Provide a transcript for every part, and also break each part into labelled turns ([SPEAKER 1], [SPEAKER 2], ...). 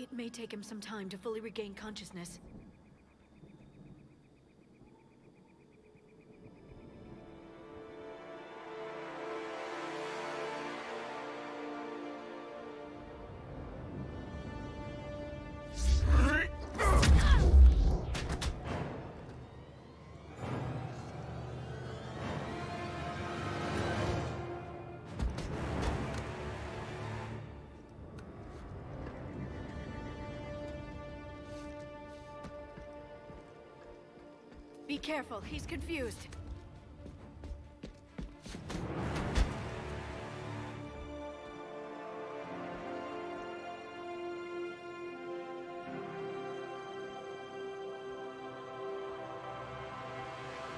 [SPEAKER 1] It may take him some time to fully regain consciousness. Be careful, he's confused.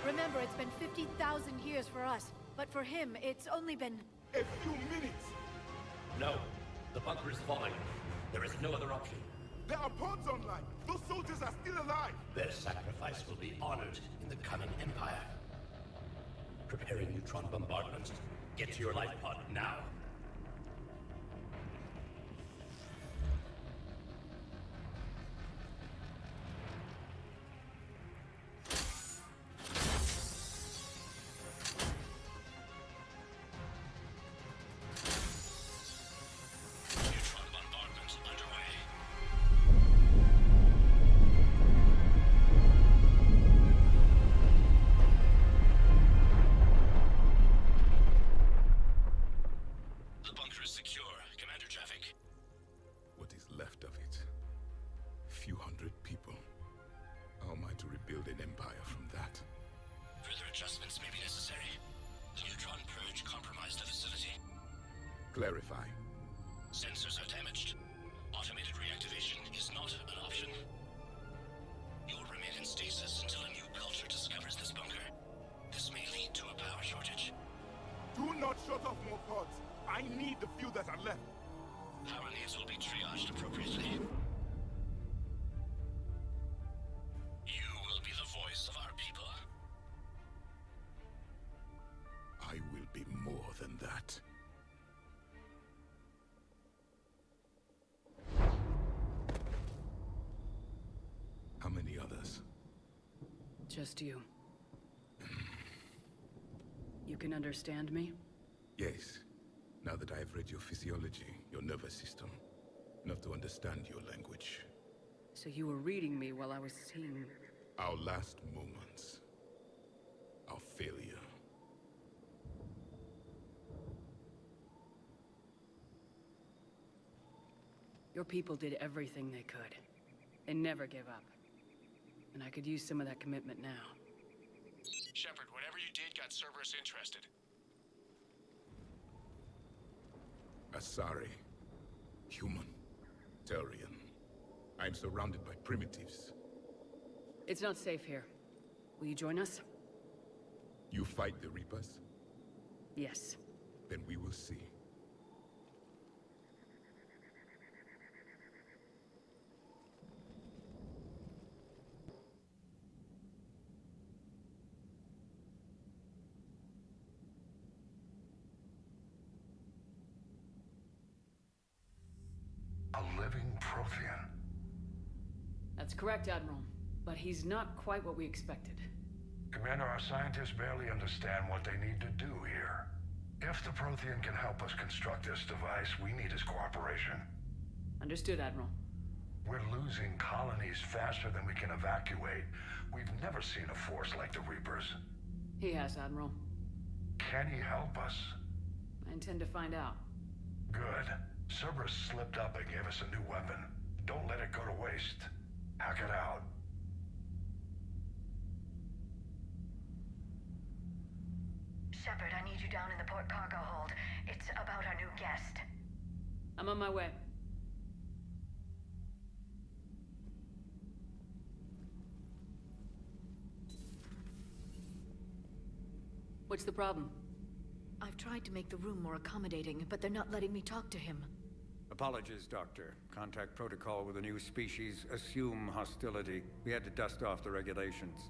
[SPEAKER 1] Remember, it's been 50,000 years for us, but for him, it's only been...
[SPEAKER 2] A few minutes!
[SPEAKER 3] No. The bunker is falling. There is no other option.
[SPEAKER 2] There are pods online! Those soldiers are still alive!
[SPEAKER 3] Their sacrifice will be honored in the coming Empire. Preparing neutron bombardment. Get to your life pod now.
[SPEAKER 2] Clarify.
[SPEAKER 3] Sensors are damaged. Automated reactivation is not an option. You'll remain in stasis until a new culture discovers this bunker. This may lead to a power shortage.
[SPEAKER 2] Do not shut off more pods. I need the few that are left.
[SPEAKER 3] Power needs will be triaged appropriately. You will be the voice of our people.
[SPEAKER 2] I will be more than that. How many others?
[SPEAKER 4] Just you. You can understand me?
[SPEAKER 2] Yes. Now that I have read your physiology, your nervous system, enough to understand your language.
[SPEAKER 4] So you were reading me while I was seeing...
[SPEAKER 2] Our last moments. Our failure.
[SPEAKER 4] Your people did everything they could. They never gave up. And I could use some of that commitment now.
[SPEAKER 5] Shepard, whatever you did got Cerberus interested.
[SPEAKER 2] Asari. Human. Turian. I'm surrounded by primitives.
[SPEAKER 4] It's not safe here. Will you join us?
[SPEAKER 2] You fight the Reapers?
[SPEAKER 4] Yes.
[SPEAKER 2] Then we will see.
[SPEAKER 6] A living Prothean.
[SPEAKER 4] That's correct, Admiral. But he's not quite what we expected.
[SPEAKER 6] Commander, our scientists barely understand what they need to do here. If the Prothean can help us construct this device, we need his cooperation.
[SPEAKER 4] Understood, Admiral.
[SPEAKER 6] We're losing colonies faster than we can evacuate. We've never seen a force like the Reapers.
[SPEAKER 4] He has, Admiral.
[SPEAKER 6] Can he help us?
[SPEAKER 4] I intend to find out.
[SPEAKER 6] Good. Cerberus slipped up and gave us a new weapon. Don't let it go to waste. Hack it out.
[SPEAKER 7] Shepard, I need you down in the port cargo hold. It's about our new guest.
[SPEAKER 4] I'm on my way. What's the problem?
[SPEAKER 1] I've tried to make the room more accommodating, but they're not letting me talk to him.
[SPEAKER 8] Apologies, Doctor. Contact protocol with a new species. Assume hostility. We had to dust off the regulations.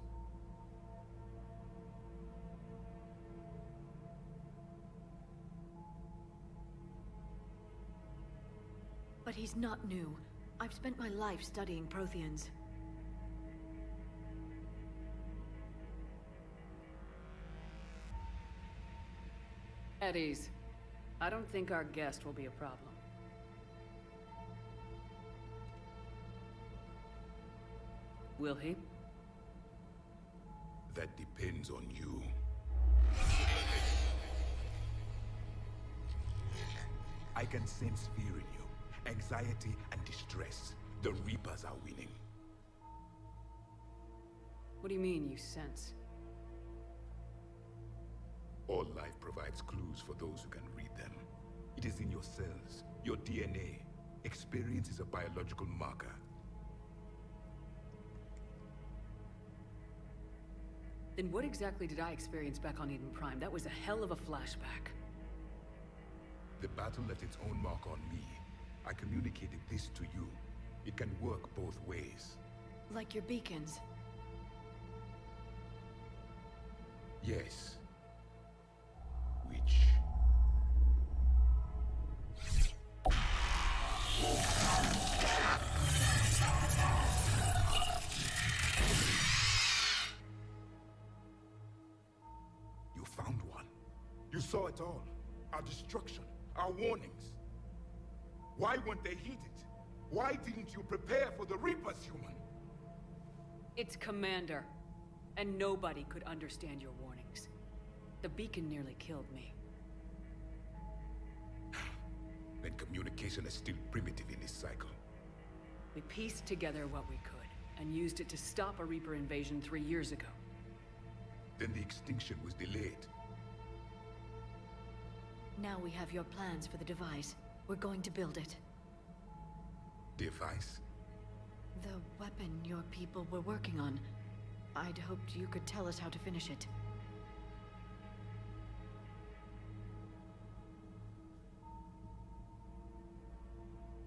[SPEAKER 1] But he's not new. I've spent my life studying Protheans.
[SPEAKER 4] At ease. I don't think our guest will be a problem. Will he?
[SPEAKER 2] That depends on you. I can sense fear in you, anxiety and distress. The Reapers are winning.
[SPEAKER 4] What do you mean, you sense?
[SPEAKER 2] All life provides clues for those who can read them. It is in your cells, your DNA. Experience is a biological marker.
[SPEAKER 4] Then what exactly did I experience back on Eden Prime? That was a hell of a flashback.
[SPEAKER 2] The battle left its own mark on me. I communicated this to you. It can work both ways.
[SPEAKER 1] Like your beacons.
[SPEAKER 2] Yes. Which... You found one. You saw it all. Our destruction, our warnings. Why weren't they heeded? Why didn't you prepare for the Reapers, human?
[SPEAKER 4] It's Commander. And nobody could understand your warnings. The beacon nearly killed me.
[SPEAKER 2] Then communication is still primitive in this cycle.
[SPEAKER 4] We pieced together what we could, and used it to stop a Reaper invasion 3 years ago.
[SPEAKER 2] Then the extinction was delayed.
[SPEAKER 1] Now we have your plans for the device. We're going to build it.
[SPEAKER 2] Device?
[SPEAKER 1] The weapon your people were working on. I'd hoped you could tell us how to finish it.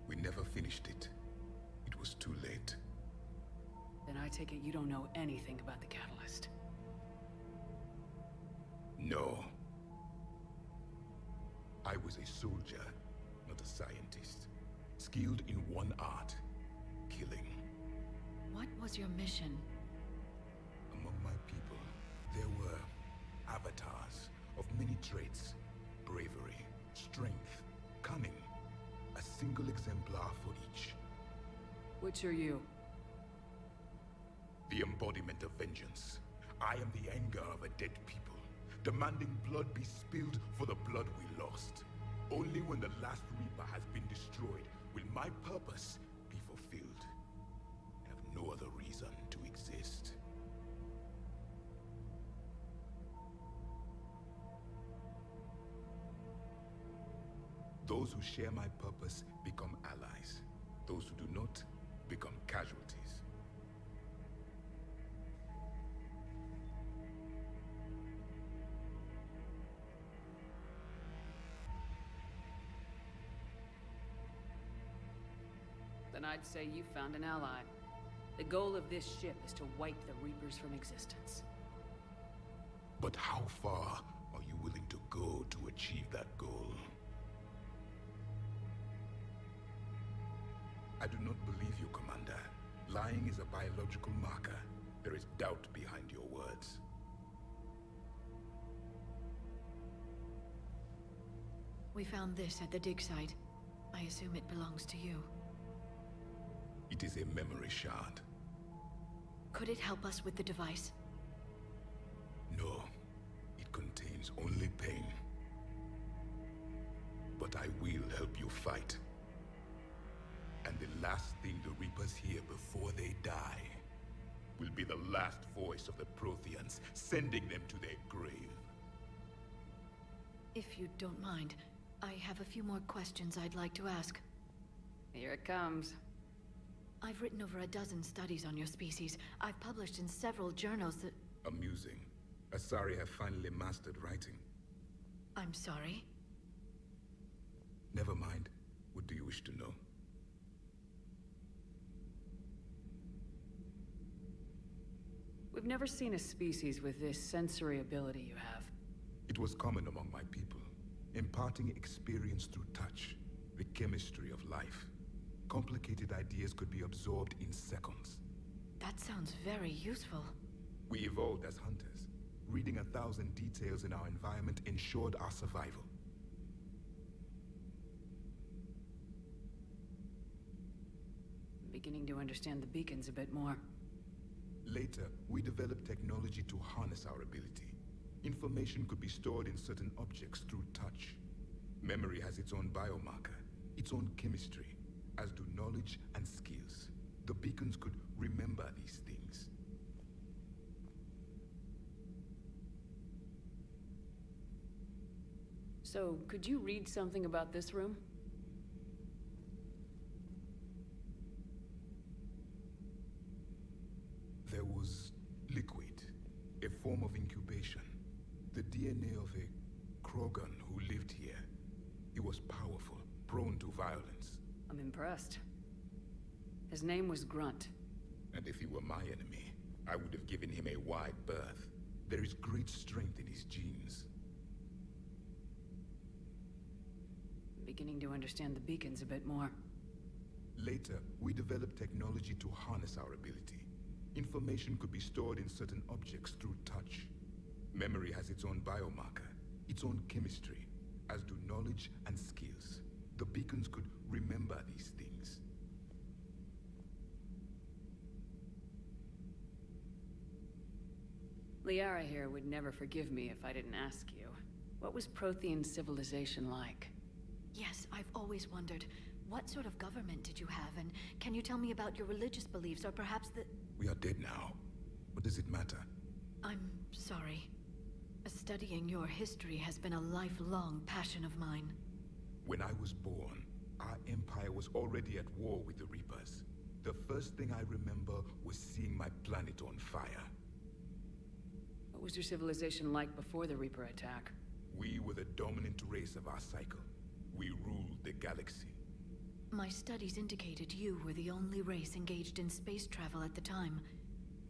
[SPEAKER 2] We never finished it. It was too late.
[SPEAKER 4] Then I take it you don't know anything about the catalyst.
[SPEAKER 2] No. I was a soldier, not a scientist. Skilled in one art, killing.
[SPEAKER 1] What was your mission?
[SPEAKER 2] Among my people, there were avatars of many traits. Bravery, strength, cunning. A single exemplar for each.
[SPEAKER 4] Which are you?
[SPEAKER 2] The embodiment of vengeance. I am the anger of a dead people, demanding blood be spilled for the blood we lost. Only when the last Reaper has been destroyed will my purpose be fulfilled. I have no other reason to exist. Those who share my purpose become allies. Those who do not become casualties.
[SPEAKER 4] Then I'd say you found an ally. The goal of this ship is to wipe the Reapers from existence.
[SPEAKER 2] But how far are you willing to go to achieve that goal? I do not believe you, Commander. Lying is a biological marker. There is doubt behind your words.
[SPEAKER 1] We found this at the dig site. I assume it belongs to you.
[SPEAKER 2] It is a memory shard.
[SPEAKER 1] Could it help us with the device?
[SPEAKER 2] No, it contains only pain. But I will help you fight. And the last thing the Reapers hear before they die will be the last voice of the Protheans, sending them to their grave.
[SPEAKER 1] If you don't mind, I have a few more questions I'd like to ask.
[SPEAKER 4] Here it comes.
[SPEAKER 1] I've written over a dozen studies on your species. I've published in several journals that...
[SPEAKER 2] Amusing. Asari have finally mastered writing.
[SPEAKER 1] I'm sorry?
[SPEAKER 2] Never mind. What do you wish to know?
[SPEAKER 4] We've never seen a species with this sensory ability you have.
[SPEAKER 2] It was common among my people, imparting experience through touch, the chemistry of life. Complicated ideas could be absorbed in seconds.
[SPEAKER 1] That sounds very useful.
[SPEAKER 2] We evolved as hunters. Reading 1,000 details in our environment ensured our survival.
[SPEAKER 4] Beginning to understand the beacons a bit more.
[SPEAKER 2] Later, we developed technology to harness our ability. Information could be stored in certain objects through touch. Memory has its own biomarker, its own chemistry, as do knowledge and skills. The beacons could remember these things.
[SPEAKER 4] So, could you read something about this room?
[SPEAKER 2] There was liquid, a form of incubation. The DNA of a Krogan who lived here. He was powerful, prone to violence.
[SPEAKER 4] I'm impressed. His name was Grunt.
[SPEAKER 2] And if he were my enemy, I would have given him a wide berth. There is great strength in his genes.
[SPEAKER 4] Beginning to understand the beacons a bit more.
[SPEAKER 2] Later, we developed technology to harness our ability. Information could be stored in certain objects through touch. Memory has its own biomarker, its own chemistry, as do knowledge and skills. The beacons could remember these things.
[SPEAKER 4] Liara here would never forgive me if I didn't ask you. What was Prothean civilization like?
[SPEAKER 1] Yes, I've always wondered, what sort of government did you have, and can you tell me about your religious beliefs, or perhaps the...
[SPEAKER 2] We are dead now. What does it matter?
[SPEAKER 1] I'm sorry. Studying your history has been a lifelong passion of mine.
[SPEAKER 2] When I was born, our empire was already at war with the Reapers. The first thing I remember was seeing my planet on fire.
[SPEAKER 4] What was your civilization like before the Reaper attack?
[SPEAKER 2] We were the dominant race of our cycle. We ruled the galaxy.
[SPEAKER 1] My studies indicated you were the only race engaged in space travel at the time.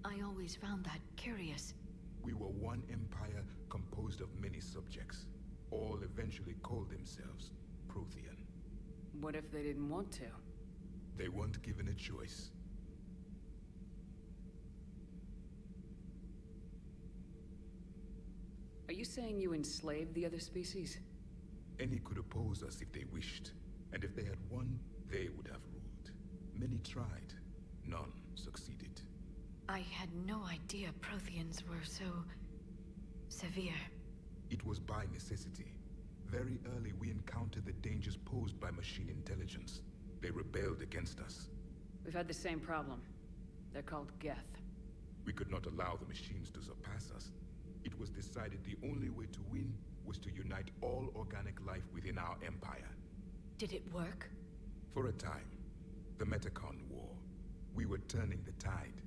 [SPEAKER 1] I always found that curious.
[SPEAKER 2] We were one empire composed of many subjects. All eventually called themselves Prothean.
[SPEAKER 4] What if they didn't want to?
[SPEAKER 2] They weren't given a choice.
[SPEAKER 4] Are you saying you enslaved the other species?
[SPEAKER 2] Any could oppose us if they wished. And if they had won, they would have ruled. Many tried. None succeeded.
[SPEAKER 1] I had no idea Protheans were so... severe.
[SPEAKER 2] It was by necessity. Very early we encountered the dangers posed by machine intelligence. They rebelled against us.
[SPEAKER 4] We've had the same problem. They're called Geth.
[SPEAKER 2] We could not allow the machines to surpass us. It was decided the only way to win was to unite all organic life within our empire.
[SPEAKER 1] Did it work?
[SPEAKER 2] For a time. The Metacon War. We were turning the tide.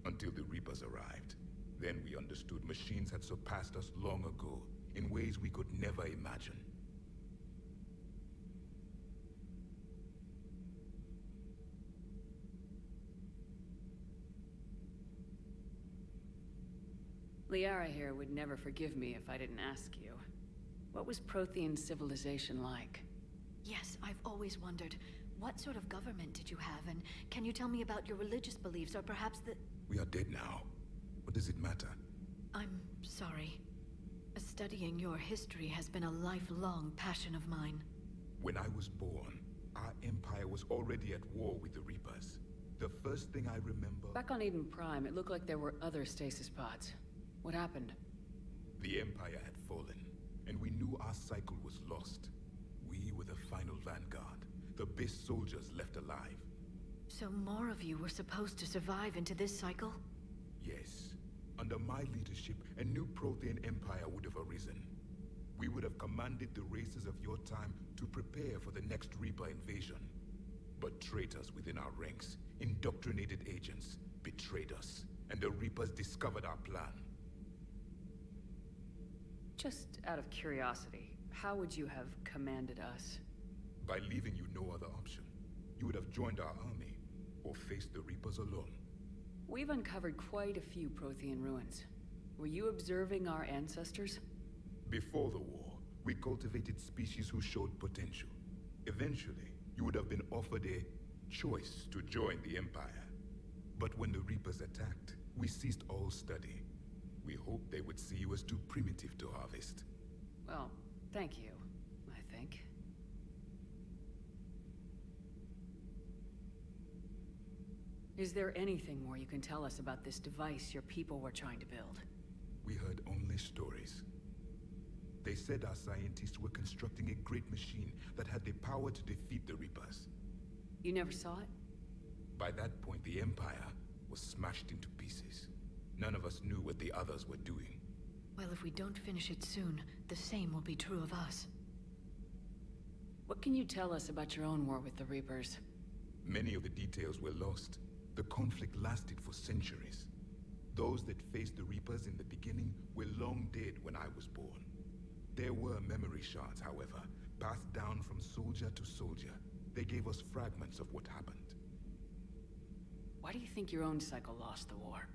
[SPEAKER 2] Until the Reapers arrived. Then we understood machines had surpassed us long ago, in ways we could never imagine.
[SPEAKER 4] Liara here would never forgive me if I didn't ask you. What was Prothean civilization like?
[SPEAKER 1] Yes, I've always wondered, what sort of government did you have, and can you tell me about your religious beliefs, or perhaps the...
[SPEAKER 2] We are dead now. What does it matter?
[SPEAKER 1] I'm sorry. Studying your history has been a lifelong passion of mine.
[SPEAKER 2] When I was born, our empire was already at war with the Reapers. The first thing I remember...
[SPEAKER 4] Back on Eden Prime, it looked like there were other stasis pods. What happened?
[SPEAKER 2] The empire had fallen, and we knew our cycle was lost. We were the final vanguard, the best soldiers left alive.
[SPEAKER 1] So more of you were supposed to survive into this cycle?
[SPEAKER 2] Yes. Under my leadership, a new Prothean empire would have arisen. We would have commanded the races of your time to prepare for the next Reaper invasion. But traitors within our ranks, indoctrinated agents, betrayed us, and the Reapers discovered our plan.
[SPEAKER 4] Just out of curiosity, how would you have commanded us?
[SPEAKER 2] By leaving you no other option. You would have joined our army, or faced the Reapers alone.
[SPEAKER 4] We've uncovered quite a few Prothean ruins. Were you observing our ancestors?
[SPEAKER 2] Before the war, we cultivated species who showed potential. Eventually, you would have been offered a choice to join the Empire. But when the Reapers attacked, we ceased all study. We hoped they would see you as too primitive to harvest.
[SPEAKER 4] Well, thank you, I think. Is there anything more you can tell us about this device your people were trying to build?
[SPEAKER 2] We heard only stories. They said our scientists were constructing a great machine that had the power to defeat the Reapers.
[SPEAKER 4] You never saw it?
[SPEAKER 2] By that point, the Empire was smashed into pieces. None of us knew what the others were doing.
[SPEAKER 1] Well, if we don't finish it soon, the same will be true of us.
[SPEAKER 4] What can you tell us about your own war with the Reapers?
[SPEAKER 2] Many of the details were lost. The conflict lasted for centuries. Those that faced the Reapers in the beginning were long dead when I was born. There were memory shards, however, passed down from soldier to soldier. They gave us fragments of what happened.
[SPEAKER 4] Why do you think your own cycle lost the war?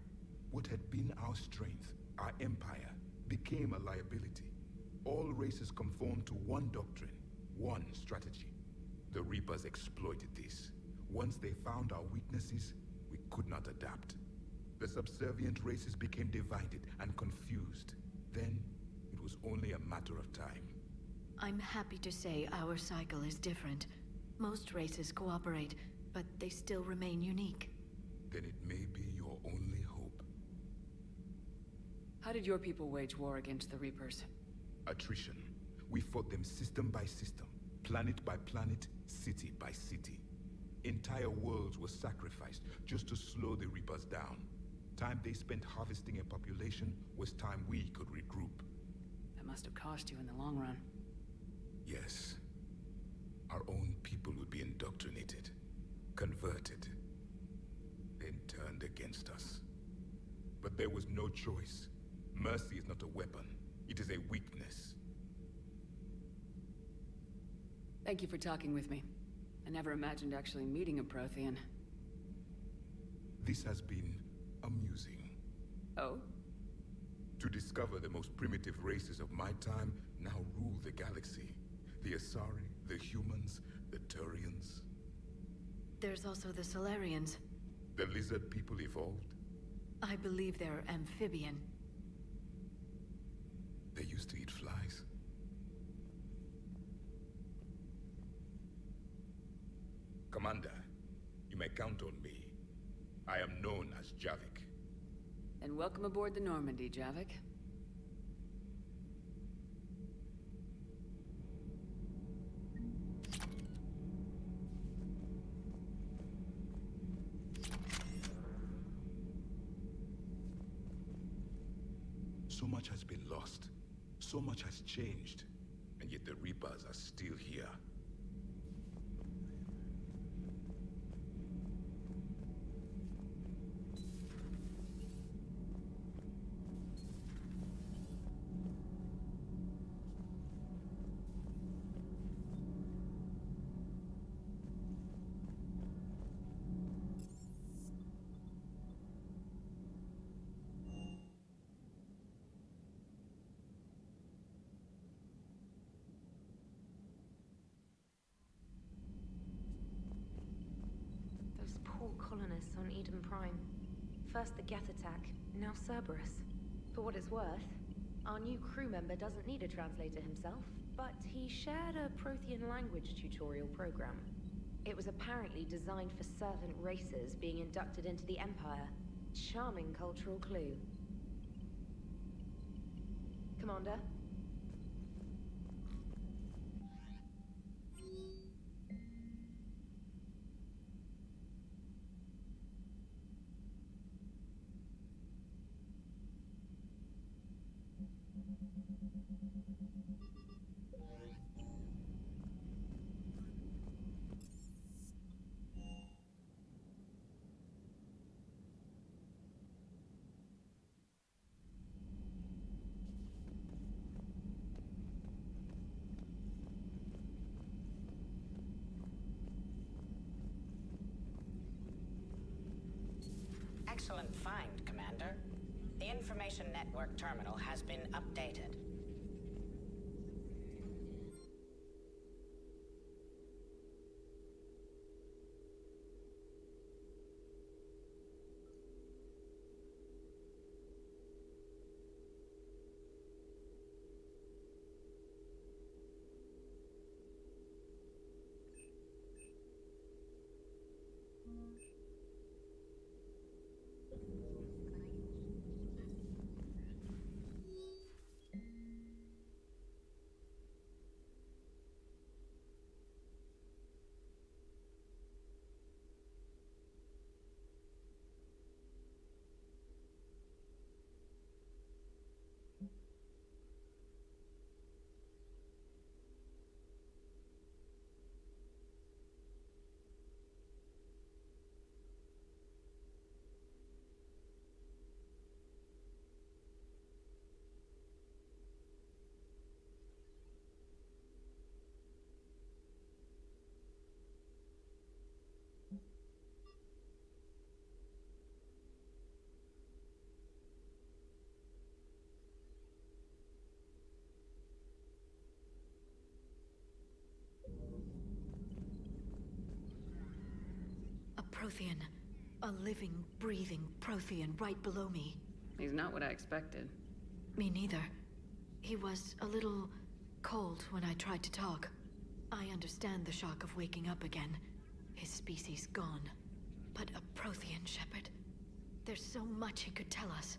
[SPEAKER 2] What had been our strength, our empire, became a liability. All races conformed to one doctrine, one strategy. The Reapers exploited this. Once they found our weaknesses, we could not adapt. The subservient races became divided and confused. Then, it was only a matter of time.
[SPEAKER 1] I'm happy to say our cycle is different. Most races cooperate, but they still remain unique.
[SPEAKER 2] Then it may be your only hope.
[SPEAKER 4] How did your people wage war against the Reapers?
[SPEAKER 2] Attrition. We fought them system by system, planet by planet, city by city. Entire worlds were sacrificed just to slow the Reapers down. Time they spent harvesting a population was time we could regroup.
[SPEAKER 4] That must have cost you in the long run.
[SPEAKER 2] Yes. Our own people would be indoctrinated, converted, then turned against us. But there was no choice. Mercy is not a weapon. It is a weakness.
[SPEAKER 4] Thank you for talking with me. I never imagined actually meeting a Prothean.
[SPEAKER 2] This has been amusing.
[SPEAKER 4] Oh?
[SPEAKER 2] To discover the most primitive races of my time now rule the galaxy. The Asari, the humans, the Turians.
[SPEAKER 1] There's also the Solarians.
[SPEAKER 2] The lizard people evolved.
[SPEAKER 1] I believe they're amphibian.
[SPEAKER 2] They used to eat flies. Commander, you may count on me. I am known as Javik.
[SPEAKER 4] And welcome aboard the Normandy, Javik.
[SPEAKER 2] So much has been lost. So much has changed. And yet the Reapers are still here.
[SPEAKER 9] Those poor colonists on Eden Prime. First the Geth attack, now Cerberus. For what it's worth, our new crew member doesn't need a translator himself, but he shared a Prothean language tutorial program. It was apparently designed for servant races being inducted into the Empire. Charming cultural clue. Commander?
[SPEAKER 10] Excellent find, Commander. The information network terminal has been updated.
[SPEAKER 1] Prothean. A living, breathing Prothean right below me.
[SPEAKER 4] He's not what I expected.
[SPEAKER 1] Me neither. He was a little cold when I tried to talk. I understand the shock of waking up again. His species gone. But a Prothean, Shepard. There's so much he could tell us.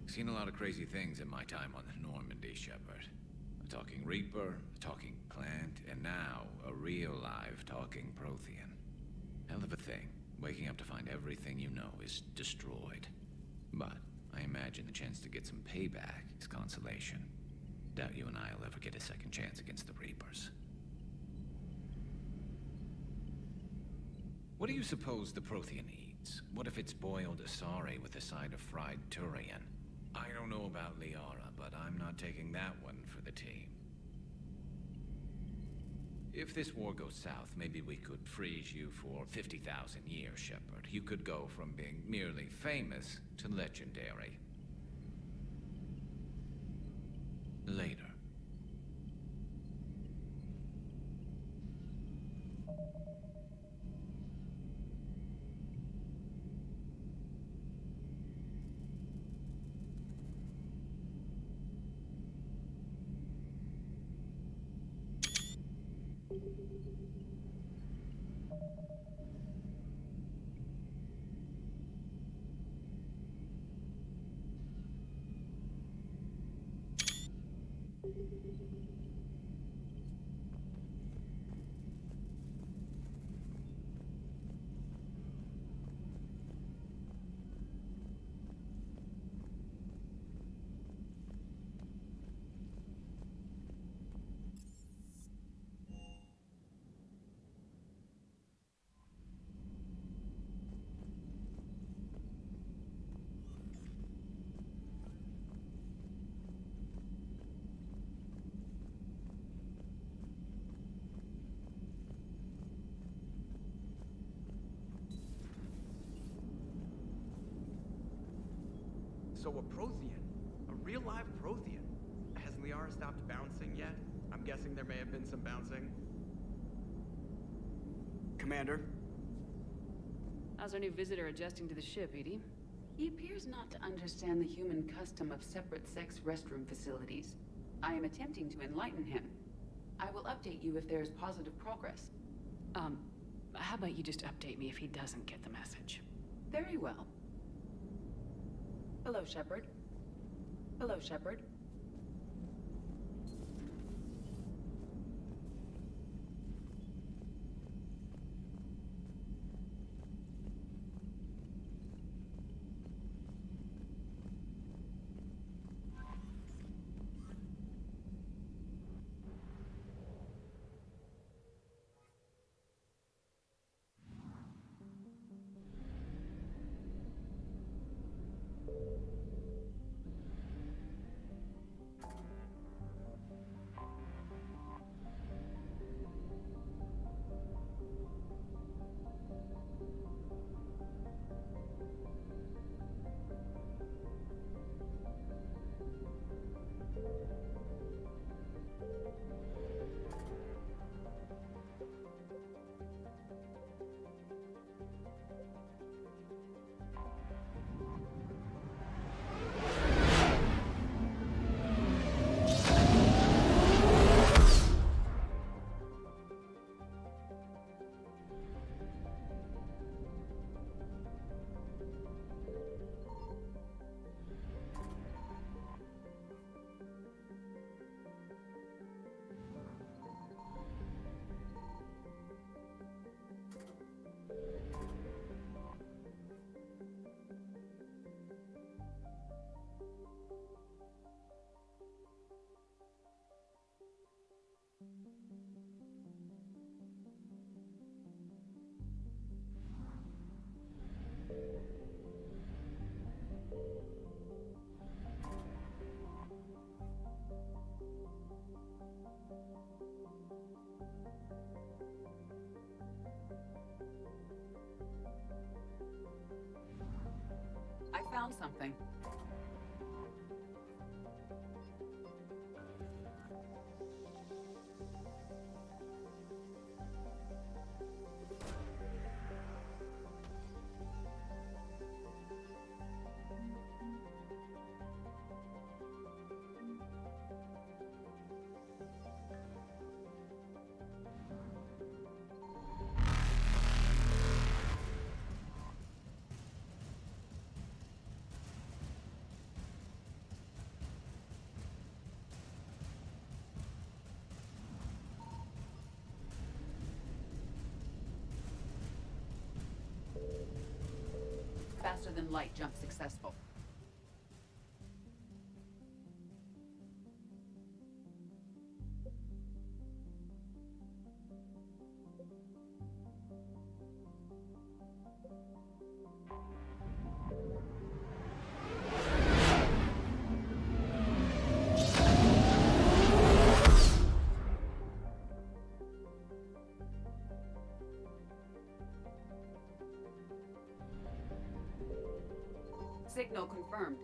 [SPEAKER 11] Seen a lot of crazy things in my time on the Normandy, Shepard. A talking Reaper, a talking plant, and now a real live talking Prothean. Hell of a thing, waking up to find everything you know is destroyed. But I imagine the chance to get some payback is consolation. Doubt you and I'll ever get a second chance against the Reapers. What do you suppose the Prothean eats? What if it's boiled Asari with a side of fried Turian? I don't know about Liara, but I'm not taking that one for the team. If this war goes south, maybe we could freeze you for 50,000 years, Shepard. You could go from being merely famous to legendary. Later.
[SPEAKER 12] So a Prothean? A real live Prothean? Has Liara stopped bouncing yet? I'm guessing there may have been some bouncing. Commander?
[SPEAKER 4] How's our new visitor adjusting to the ship, Edie?
[SPEAKER 13] He appears not to understand the human custom of separate sex restroom facilities. I am attempting to enlighten him. I will update you if there is positive progress.
[SPEAKER 4] How about you just update me if he doesn't get the message?
[SPEAKER 13] Very well. Hello, Shepard. Hello, Shepard. I found something. Faster than light jump successful. Signal confirmed.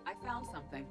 [SPEAKER 13] I found something.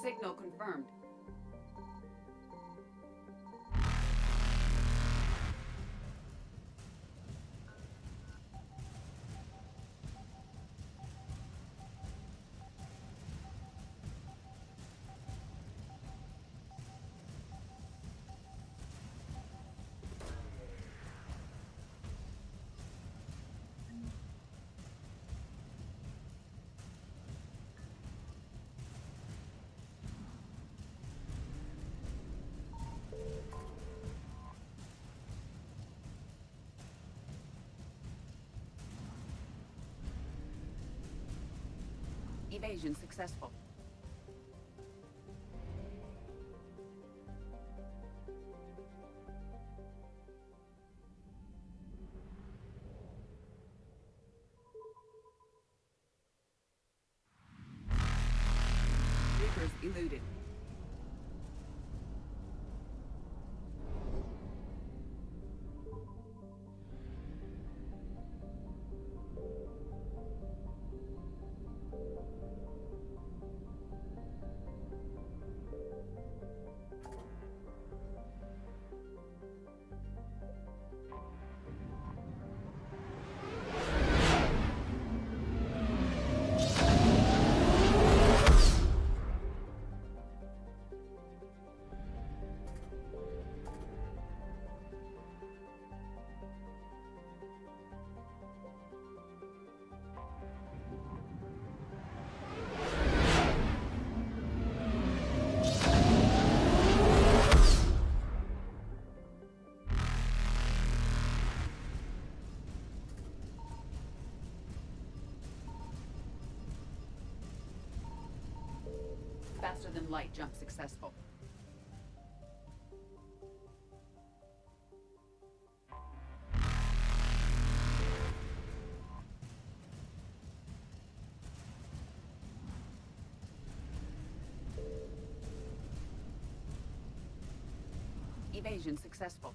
[SPEAKER 13] Signal confirmed. Evasion successful. Reapers eluded. Faster than light jump successful. Evasion successful.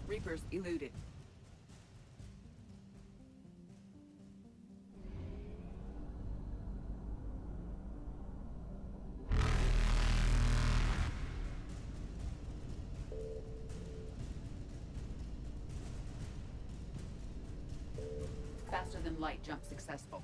[SPEAKER 13] Reapers eluded. Faster than light jump successful.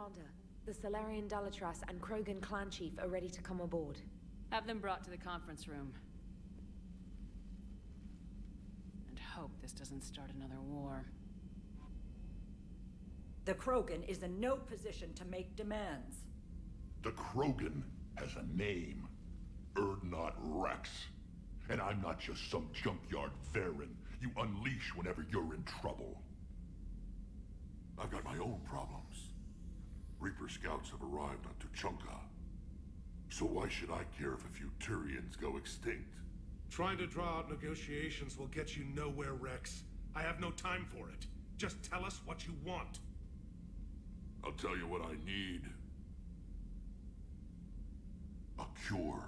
[SPEAKER 9] Commander. The Solarian Dalatras and Krogan clan chief are ready to come aboard.
[SPEAKER 4] Have them brought to the conference room. And hope this doesn't start another war.
[SPEAKER 14] The Krogan is in no position to make demands.
[SPEAKER 2] The Krogan has a name. Urdnot Rex. And I'm not just some junkyard Varen you unleash whenever you're in trouble. I've got my own problems. Reaper scouts have arrived on Tuchanka. So why should I care if a few Turians go extinct?
[SPEAKER 15] Trying to draw out negotiations will get you nowhere, Rex. I have no time for it. Just tell us what you want.
[SPEAKER 2] I'll tell you what I need. A cure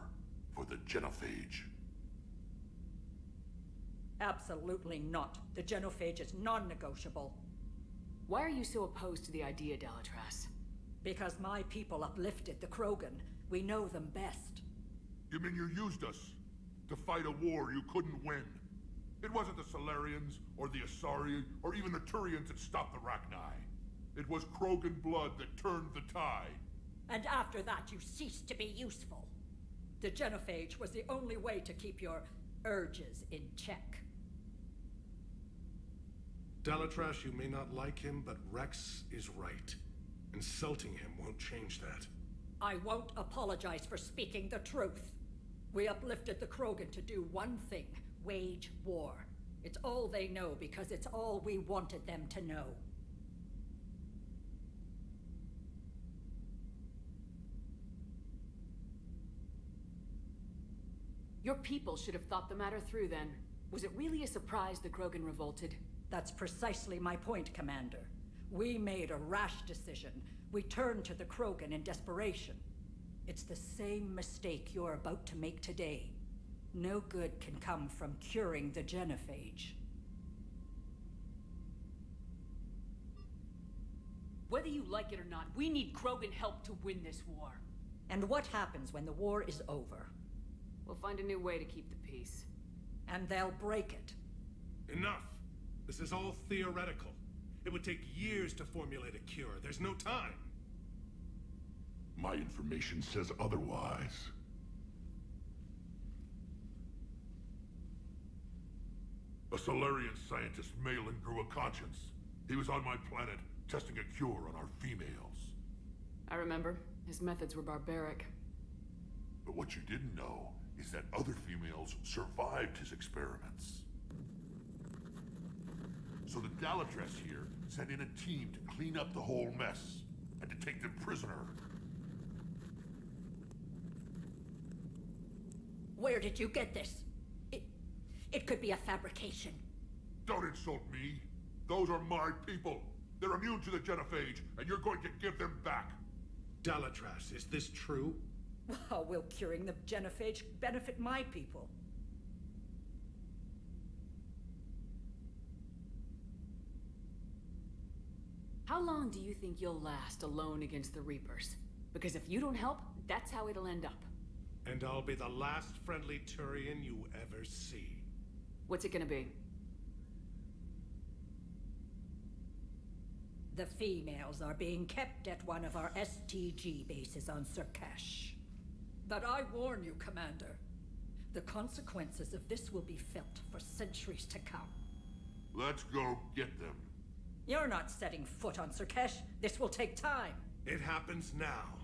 [SPEAKER 2] for the genophage.
[SPEAKER 14] Absolutely not. The genophage is non-negotiable.
[SPEAKER 4] Why are you so opposed to the idea, Dalatras?
[SPEAKER 14] Because my people uplifted the Krogan. We know them best.
[SPEAKER 2] You mean you used us to fight a war you couldn't win? It wasn't the Solarians, or the Asari, or even the Turians that stopped the Rachni. It was Krogan blood that turned the tide.
[SPEAKER 14] And after that, you ceased to be useful. The genophage was the only way to keep your urges in check.
[SPEAKER 15] Dalatras, you may not like him, but Rex is right. Insulting him won't change that.
[SPEAKER 14] I won't apologize for speaking the truth. We uplifted the Krogan to do one thing: wage war. It's all they know because it's all we wanted them to know.
[SPEAKER 4] Your people should have thought the matter through then. Was it really a surprise the Krogan revolted?
[SPEAKER 14] That's precisely my point, Commander. We made a rash decision. We turned to the Krogan in desperation. It's the same mistake you're about to make today. No good can come from curing the genophage.
[SPEAKER 4] Whether you like it or not, we need Krogan help to win this war.
[SPEAKER 14] And what happens when the war is over?
[SPEAKER 4] We'll find a new way to keep the peace.
[SPEAKER 14] And they'll break it.
[SPEAKER 15] Enough! This is all theoretical. It would take years to formulate a cure. There's no time.
[SPEAKER 2] My information says otherwise. A Solarian scientist, Malin, grew a conscience. He was on my planet, testing a cure on our females.
[SPEAKER 4] I remember. His methods were barbaric.
[SPEAKER 2] But what you didn't know is that other females survived his experiments. So the Dalatras here sent in a team to clean up the whole mess and to take them prisoner.
[SPEAKER 14] Where did you get this? It could be a fabrication.
[SPEAKER 2] Don't insult me. Those are my people. They're immune to the genophage, and you're going to give them back.
[SPEAKER 15] Dalatras, is this true?
[SPEAKER 14] How will curing the genophage benefit my people?
[SPEAKER 4] How long do you think you'll last alone against the Reapers? Because if you don't help, that's how it'll end up.
[SPEAKER 15] And I'll be the last friendly Turian you ever see.
[SPEAKER 4] What's it gonna be?
[SPEAKER 14] The females are being kept at one of our STG bases on sur'kesh. But I warn you, Commander, the consequences of this will be felt for centuries to come.
[SPEAKER 2] Let's go get them.
[SPEAKER 14] You're not setting foot on sur'kesh. This will take time.
[SPEAKER 15] It happens now.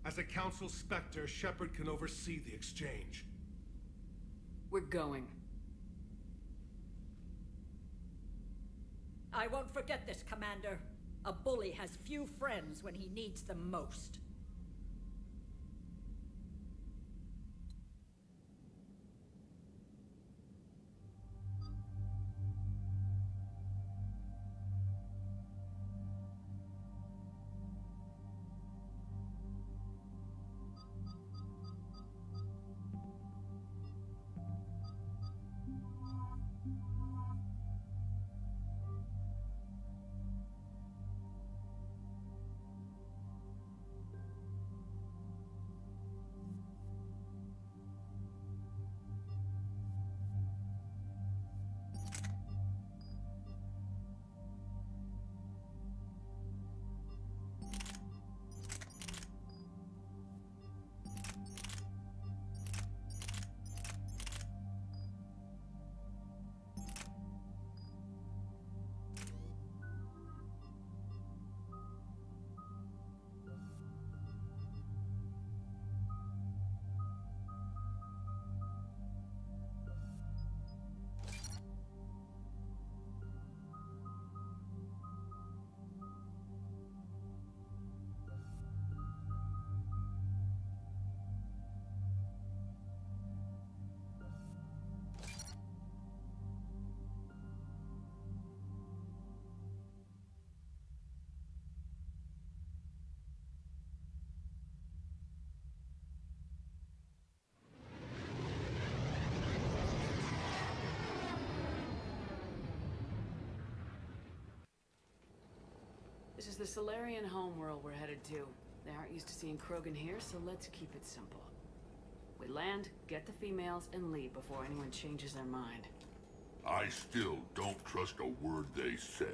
[SPEAKER 15] As a Council Spectre, Shepard can oversee the exchange.
[SPEAKER 4] We're going.
[SPEAKER 14] I won't forget this, Commander. A bully has few friends when he needs them most.
[SPEAKER 4] is the Solarian homeworld we're headed to. They aren't used to seeing Krogan here, so let's keep it simple. We land, get the females, and leave before anyone changes their mind.
[SPEAKER 2] I still don't trust a word they say.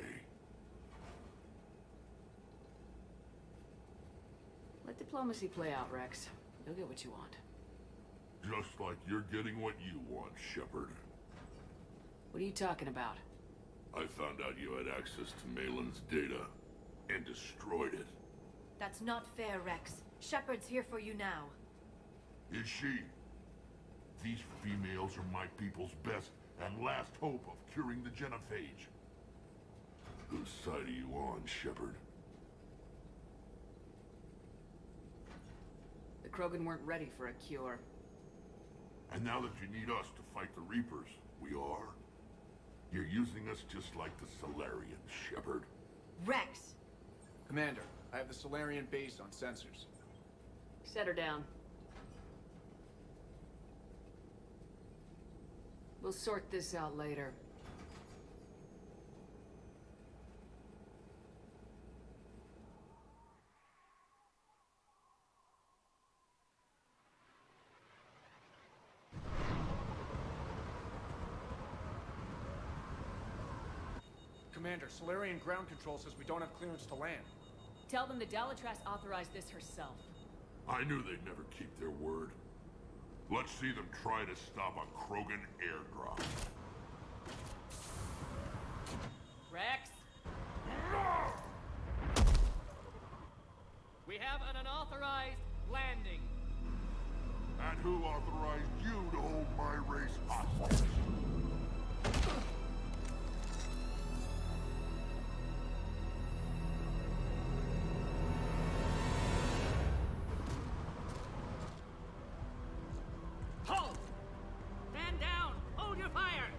[SPEAKER 4] Let diplomacy play out, Rex. You'll get what you want.
[SPEAKER 2] Just like you're getting what you want, Shepard.
[SPEAKER 4] What are you talking about?
[SPEAKER 2] I found out you had access to Malin's data, and destroyed it.
[SPEAKER 1] That's not fair, Rex. Shepard's here for you now.
[SPEAKER 2] Is she? These females are my people's best and last hope of curing the genophage. Whose side are you on, Shepard?
[SPEAKER 4] The Krogan weren't ready for a cure.
[SPEAKER 2] And now that you need us to fight the Reapers, we are. You're using us just like the Solarians, Shepard.
[SPEAKER 1] Rex!
[SPEAKER 16] Commander, I have the Solarian base on sensors.
[SPEAKER 4] Set her down. We'll sort this out later.
[SPEAKER 16] Commander, Solarian ground control says we don't have clearance to land.
[SPEAKER 4] Tell them the Dalatrass authorized this herself.
[SPEAKER 2] I knew they'd never keep their word. Let's see them try to stop a Krogan airdrop.
[SPEAKER 4] Rex? We have an unauthorized landing.
[SPEAKER 2] And who authorized you to hold my race hostage?
[SPEAKER 10] Halt! Stand down! Hold your fire!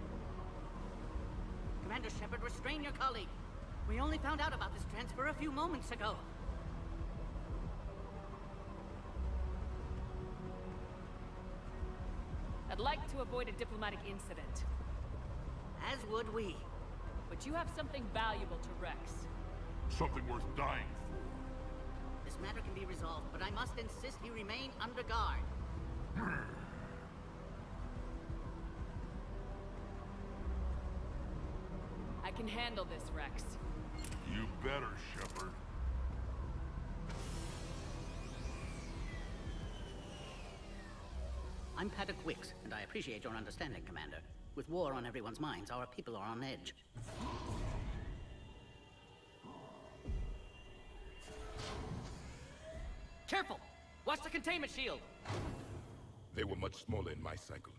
[SPEAKER 10] Commander Shepard, restrain your colleague. We only found out about this transfer a few moments ago.
[SPEAKER 4] I'd like to avoid a diplomatic incident.
[SPEAKER 10] As would we.
[SPEAKER 4] But you have something valuable to Rex.
[SPEAKER 2] Something worth dying for.
[SPEAKER 10] This matter can be resolved, but I must insist he remain under guard.
[SPEAKER 4] I can handle this, Rex.
[SPEAKER 2] You better, Shepard.
[SPEAKER 10] I'm Paddock Wicks, and I appreciate your understanding, Commander. With war on everyone's minds, our people are on edge. Careful! Watch the containment shield!
[SPEAKER 2] They were much smaller in my cycle.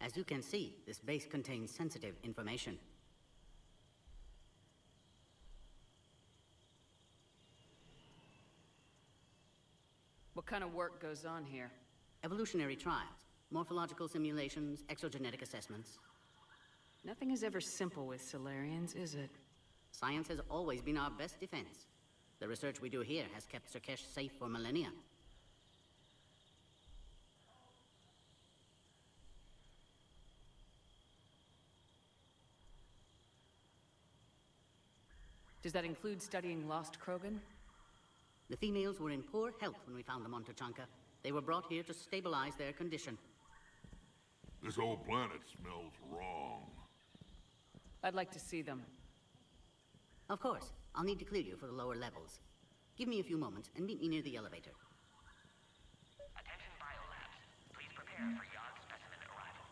[SPEAKER 10] As you can see, this base contains sensitive information.
[SPEAKER 4] What kind of work goes on here?
[SPEAKER 10] Evolutionary trials, morphological simulations, exogenetic assessments.
[SPEAKER 4] Nothing is ever simple with Solarians, is it?
[SPEAKER 10] Science has always been our best defense. The research we do here has kept Sur'kesh safe for millennia.
[SPEAKER 4] Does that include studying lost Krogan?
[SPEAKER 10] The females were in poor health when we found them on Tuchanka. They were brought here to stabilize their condition.
[SPEAKER 2] This whole planet smells wrong.
[SPEAKER 4] I'd like to see them.
[SPEAKER 10] Of course. I'll need to clear you for the lower levels. Give me a few moments and meet me near the elevator.
[SPEAKER 7] Attention biolabs. Please prepare for yard specimen arrival.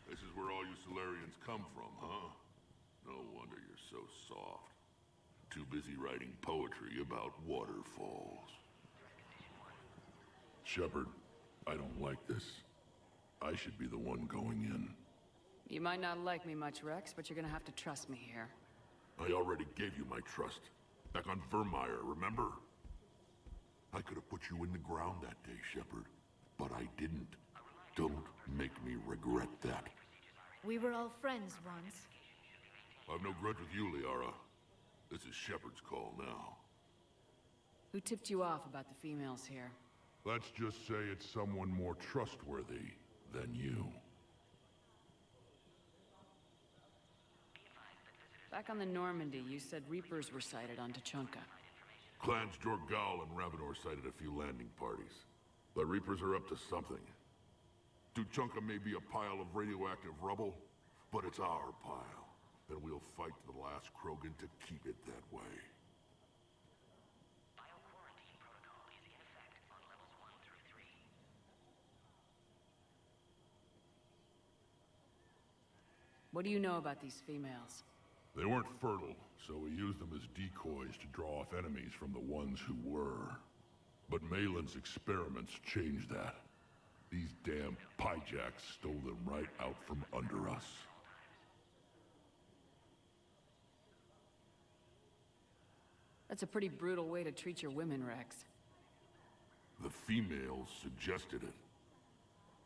[SPEAKER 2] This is where all you Solarians come from, huh? No wonder you're so soft. Too busy writing poetry about waterfalls. Shepard, I don't like this. I should be the one going in.
[SPEAKER 4] You might not like me much, Rex, but you're gonna have to trust me here.
[SPEAKER 2] I already gave you my trust. Back on Vermeer, remember? I could have put you in the ground that day, Shepard. But I didn't. Don't make me regret that.
[SPEAKER 1] We were all friends once.
[SPEAKER 2] I've no grudge with you, Liara. This is Shepard's call now.
[SPEAKER 4] Who tipped you off about the females here?
[SPEAKER 2] Let's just say it's someone more trustworthy than you.
[SPEAKER 4] Back on the Normandy, you said Reapers were sighted on Tuchanka.
[SPEAKER 2] Clans Jorgal and Ravenor sighted a few landing parties. The Reapers are up to something. Tuchanka may be a pile of radioactive rubble, but it's our pile. And we'll fight to the last Krogan to keep it that way.
[SPEAKER 4] What do you know about these females?
[SPEAKER 2] They weren't fertile, so we used them as decoys to draw off enemies from the ones who were. But Malin's experiments changed that. These damn Pyjaks stole them right out from under us.
[SPEAKER 4] That's a pretty brutal way to treat your women, Rex.
[SPEAKER 2] The females suggested it.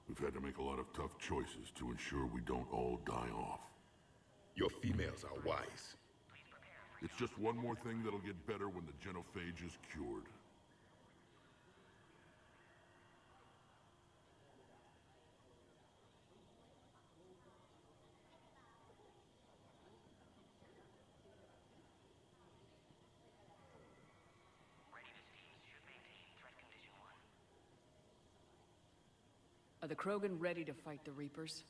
[SPEAKER 2] We've had to make a lot of tough choices to ensure we don't all die off. Your females are wise. It's just one more thing that'll get better when the genophage is cured.
[SPEAKER 4] Are the Krogan ready to fight the Reapers?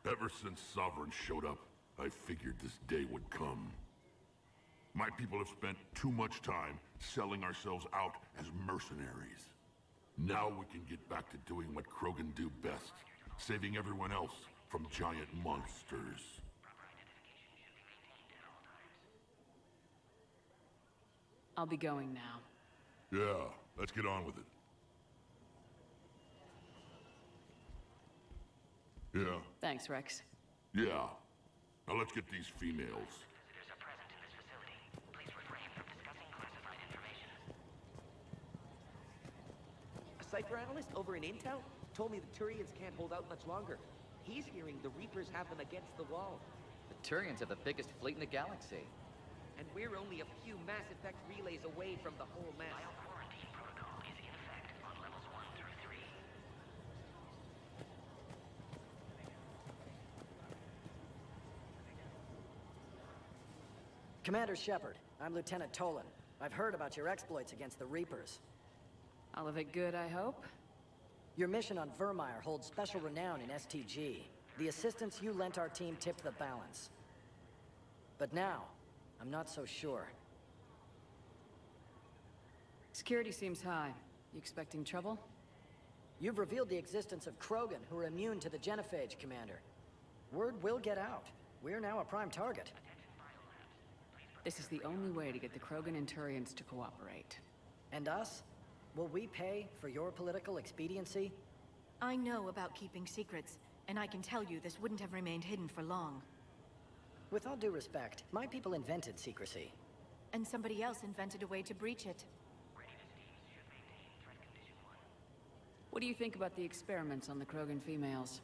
[SPEAKER 2] Ever since Sovereign showed up, I figured this day would come. My people have spent too much time selling ourselves out as mercenaries. Now we can get back to doing what Krogan do best, saving everyone else from giant monsters.
[SPEAKER 4] I'll be going now.
[SPEAKER 2] Yeah, let's get on with it. Yeah.
[SPEAKER 4] Thanks, Rex.
[SPEAKER 2] Yeah. Now let's get these females.
[SPEAKER 17] A Cypher analyst over in Intel told me the Turians can't hold out much longer. He's hearing the Reapers have them against the wall.
[SPEAKER 18] The Turians have the biggest fleet in the galaxy.
[SPEAKER 17] And we're only a few Mass Effect relays away from the whole mess. Bio-quarantine protocol is in effect on levels 1 through 3.
[SPEAKER 19] Commander Shepard, I'm Lieutenant Tolan. I've heard about your exploits against the Reapers.
[SPEAKER 4] All of it good, I hope?
[SPEAKER 19] Your mission on Vermeer holds special renown in STG. The assistance you lent our team tipped the balance. But now, I'm not so sure.
[SPEAKER 4] Security seems high. You expecting trouble?
[SPEAKER 19] You've revealed the existence of Krogan who are immune to the genophage, Commander. Word will get out. We're now a prime target.
[SPEAKER 4] This is the only way to get the Krogan and Turians to cooperate.
[SPEAKER 19] And us? Will we pay for your political expediency?
[SPEAKER 1] I know about keeping secrets, and I can tell you this wouldn't have remained hidden for long.
[SPEAKER 19] With all due respect, my people invented secrecy.
[SPEAKER 1] And somebody else invented a way to breach it.
[SPEAKER 4] What do you think about the experiments on the Krogan females?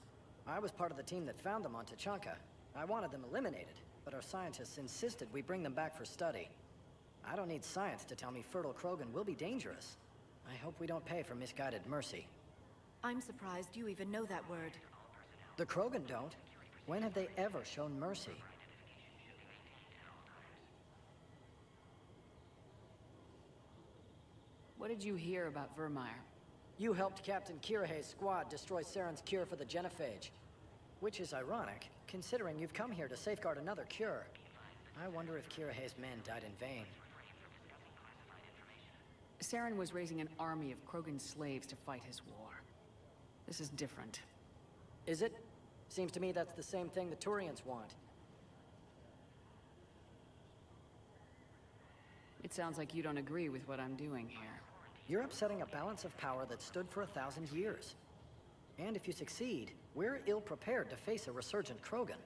[SPEAKER 19] I was part of the team that found them on Tuchanka. I wanted them eliminated, but our scientists insisted we bring them back for study. I don't need science to tell me fertile Krogan will be dangerous. I hope we don't pay for misguided mercy.
[SPEAKER 1] I'm surprised you even know that word.
[SPEAKER 19] The Krogan don't. When have they ever shown mercy?
[SPEAKER 4] What did you hear about Vermeer?
[SPEAKER 19] You helped Captain Kirihei's squad destroy Saren's cure for the genophage. Which is ironic, considering you've come here to safeguard another cure. I wonder if Kirihei's men died in vain.
[SPEAKER 4] Saren was raising an army of Krogan slaves to fight his war. This is different.
[SPEAKER 19] Is it? Seems to me that's the same thing the Turians want.
[SPEAKER 4] It sounds like you don't agree with what I'm doing here.
[SPEAKER 19] You're upsetting a balance of power that stood for 1,000 years. And if you succeed, we're ill-prepared to face a resurgent Krogan.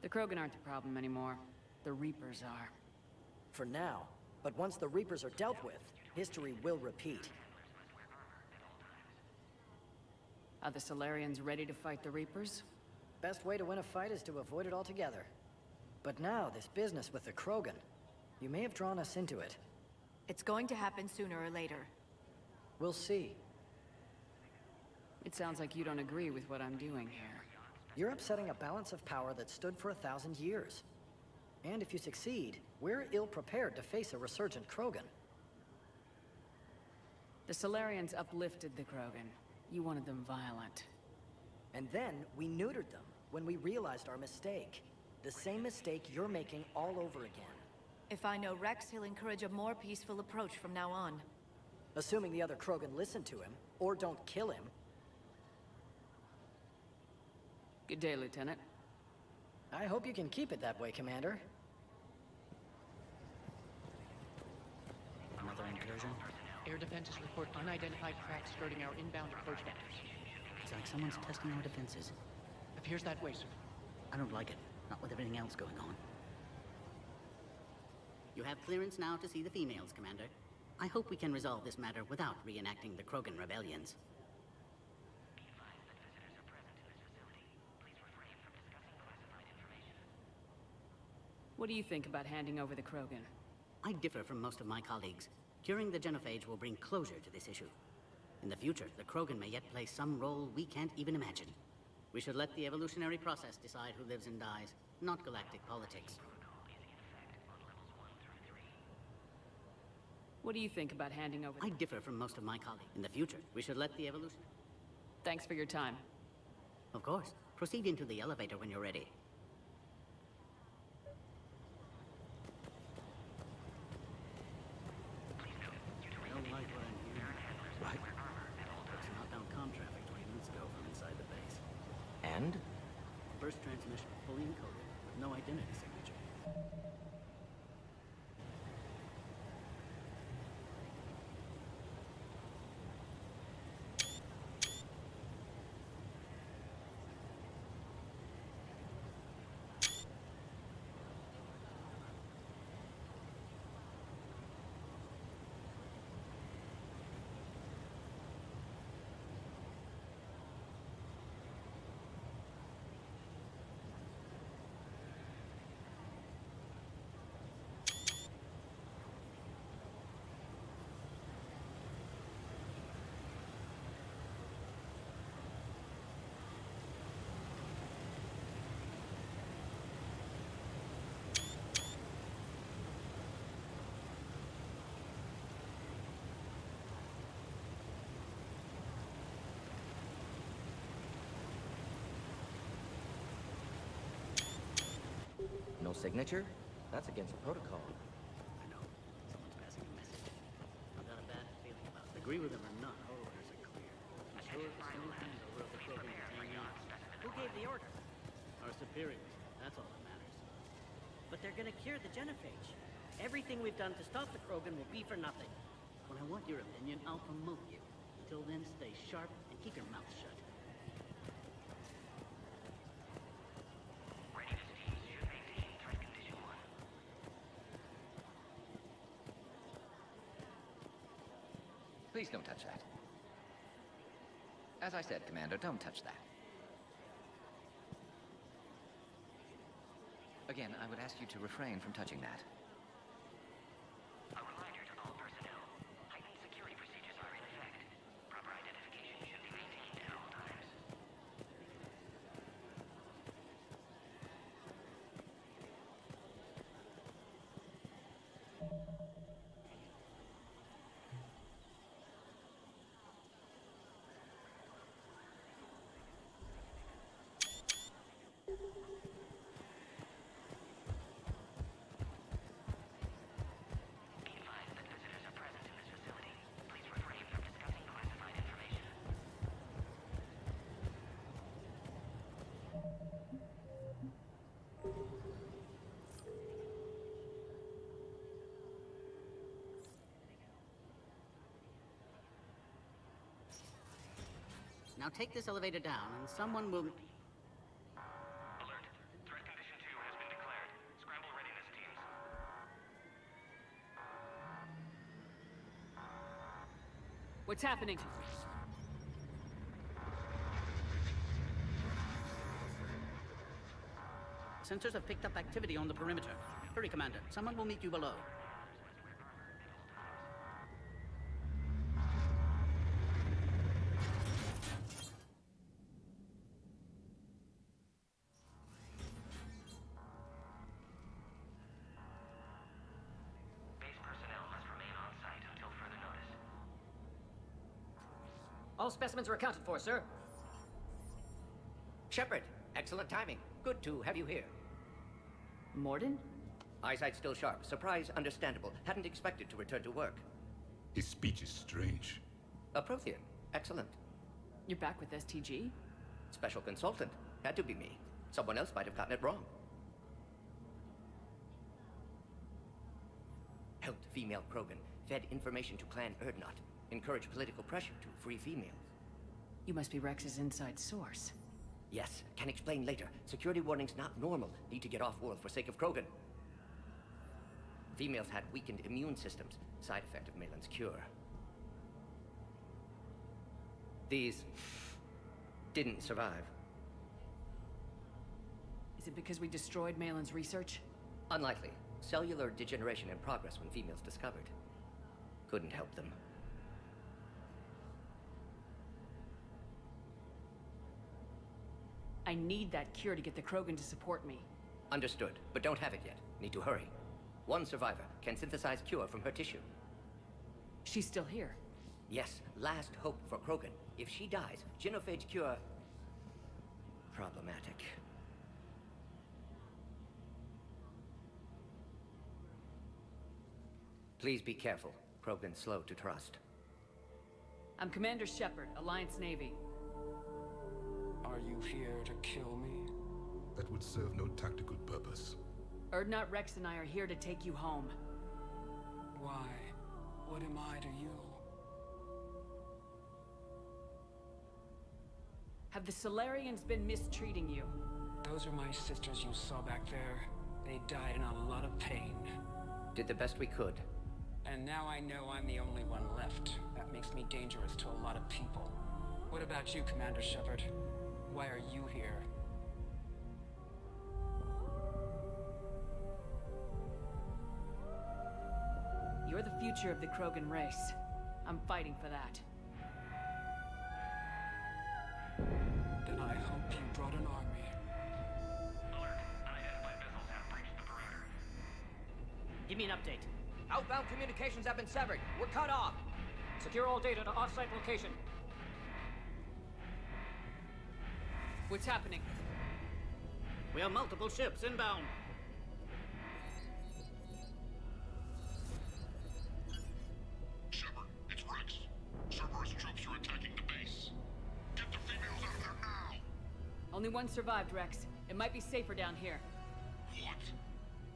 [SPEAKER 4] The Krogan aren't the problem anymore. The Reapers are.
[SPEAKER 19] For now. But once the Reapers are dealt with, history will repeat.
[SPEAKER 4] Are the Solarians ready to fight the Reapers?
[SPEAKER 19] Best way to win a fight is to avoid it altogether. But now, this business with the Krogan. You may have drawn us into it.
[SPEAKER 1] It's going to happen sooner or later.
[SPEAKER 19] We'll see.
[SPEAKER 4] It sounds like you don't agree with what I'm doing here.
[SPEAKER 19] You're upsetting a balance of power that stood for 1,000 years. And if you succeed, we're ill-prepared to face a resurgent Krogan.
[SPEAKER 4] The Solarians uplifted the Krogan. You wanted them violent.
[SPEAKER 19] And then we neutered them when we realized our mistake. The same mistake you're making all over again.
[SPEAKER 1] If I know Rex, he'll encourage a more peaceful approach from now on.
[SPEAKER 19] Assuming the other Krogan listen to him, or don't kill him.
[SPEAKER 4] Good day, Lieutenant.
[SPEAKER 19] I hope you can keep it that way, Commander.
[SPEAKER 10] Another incursion?
[SPEAKER 20] Air defenses report unidentified craft skirting our inbound approach vectors.
[SPEAKER 10] It's like someone's testing our defenses.
[SPEAKER 20] Appears that way, sir.
[SPEAKER 10] I don't like it. Not with everything else going on. You have clearance now to see the females, Commander. I hope we can resolve this matter without reenacting the Krogan rebellions.
[SPEAKER 4] What do you think about handing over the Krogan?
[SPEAKER 10] I differ from most of my colleagues. Curing the genophage will bring closure to this issue. In the future, the Krogan may yet play some role we can't even imagine. We should let the evolutionary process decide who lives and dies, not galactic politics.
[SPEAKER 4] What do you think about handing over?
[SPEAKER 10] I differ from most of my colleagues. In the future, we should let the evolution...
[SPEAKER 4] Thanks for your time.
[SPEAKER 10] Of course. Proceed into the elevator when you're ready. I don't like what I'm hearing. Right. There's an outbound comm traffic 20 minutes ago from inside the base.
[SPEAKER 17] And?
[SPEAKER 10] Burst transmission, fully encoded, with no identity signature.
[SPEAKER 17] No signature? That's against protocol.
[SPEAKER 10] I know. Someone's passing a message. I've got a bad feeling about it. Agree with them or not, our orders are clear. I'm sure it's the same thing over at the Krogan detainees.
[SPEAKER 21] Who gave the order?
[SPEAKER 10] Our superiors. That's all that matters.
[SPEAKER 21] But they're gonna cure the genophage. Everything we've done to stop the Krogan will be for nothing.
[SPEAKER 10] When I want your opinion, I'll promote you. Until then, stay sharp and keep your mouth shut.
[SPEAKER 18] Please don't touch that. As I said, Commander, don't touch that. Again, I would ask you to refrain from touching that.
[SPEAKER 7] A reminder to all personnel. Heightened security procedures are in effect. Proper identification should be maintained at all times.
[SPEAKER 10] Now take this elevator down, and someone will...
[SPEAKER 7] Alert. Threat condition 2 has been declared. Scramble readiness teams.
[SPEAKER 4] What's happening?
[SPEAKER 10] Sensors have picked up activity on the perimeter. Hurry, Commander. Someone will meet you below.
[SPEAKER 7] Base personnel must remain on site until further notice.
[SPEAKER 3] All specimens are accounted for, sir.
[SPEAKER 17] Shepard, excellent timing. Good to have you here.
[SPEAKER 4] Morden?
[SPEAKER 17] Eyesight still sharp. Surprise understandable. Hadn't expected to return to work.
[SPEAKER 2] His speech is strange.
[SPEAKER 17] A Prothean. Excellent.
[SPEAKER 4] You're back with STG?
[SPEAKER 17] Special consultant. Had to be me. Someone else might have gotten it wrong. Helped female Krogan. Fed information to Clan Erdnot. Encouraged political pressure to free females.
[SPEAKER 4] You must be Rex's inside source.
[SPEAKER 17] Yes, can explain later. Security warnings not normal. Need to get off-world for sake of Krogan. Females had weakened immune systems. Side effect of Malin's cure. These didn't survive.
[SPEAKER 4] Is it because we destroyed Malin's research?
[SPEAKER 17] Unlikely. Cellular degeneration in progress when females discovered. Couldn't help them.
[SPEAKER 4] I need that cure to get the Krogan to support me.
[SPEAKER 17] Understood, but don't have it yet. Need to hurry. One survivor can synthesize cure from her tissue.
[SPEAKER 4] She's still here?
[SPEAKER 17] Yes, last hope for Krogan. If she dies, genophage cure... problematic. Please be careful. Krogan's slow to trust.
[SPEAKER 4] I'm Commander Shepard, Alliance Navy.
[SPEAKER 22] Are you here to kill me?
[SPEAKER 2] That would serve no tactical purpose.
[SPEAKER 4] Erdnot, Rex, and I are here to take you home.
[SPEAKER 22] Why? What am I to you?
[SPEAKER 4] Have the Solarians been mistreating you?
[SPEAKER 22] Those are my sisters you saw back there. They died in a lot of pain.
[SPEAKER 17] Did the best we could.
[SPEAKER 22] And now I know I'm the only one left. That makes me dangerous to a lot of people. What about you, Commander Shepard? Why are you here?
[SPEAKER 4] You're the future of the Krogan race. I'm fighting for that.
[SPEAKER 22] Then I hope you brought an army.
[SPEAKER 7] Alert. Unidentified vessels have breached the perimeter.
[SPEAKER 21] Give me an update.
[SPEAKER 3] Outbound communications have been severed. We're cut off. Secure all data to off-site location.
[SPEAKER 4] What's happening?
[SPEAKER 10] We have multiple ships inbound.
[SPEAKER 6] Shepard, it's Rex. Cerberus troops are attacking the base. Get the females out of there now!
[SPEAKER 4] Only one survived, Rex. It might be safer down here.
[SPEAKER 6] What?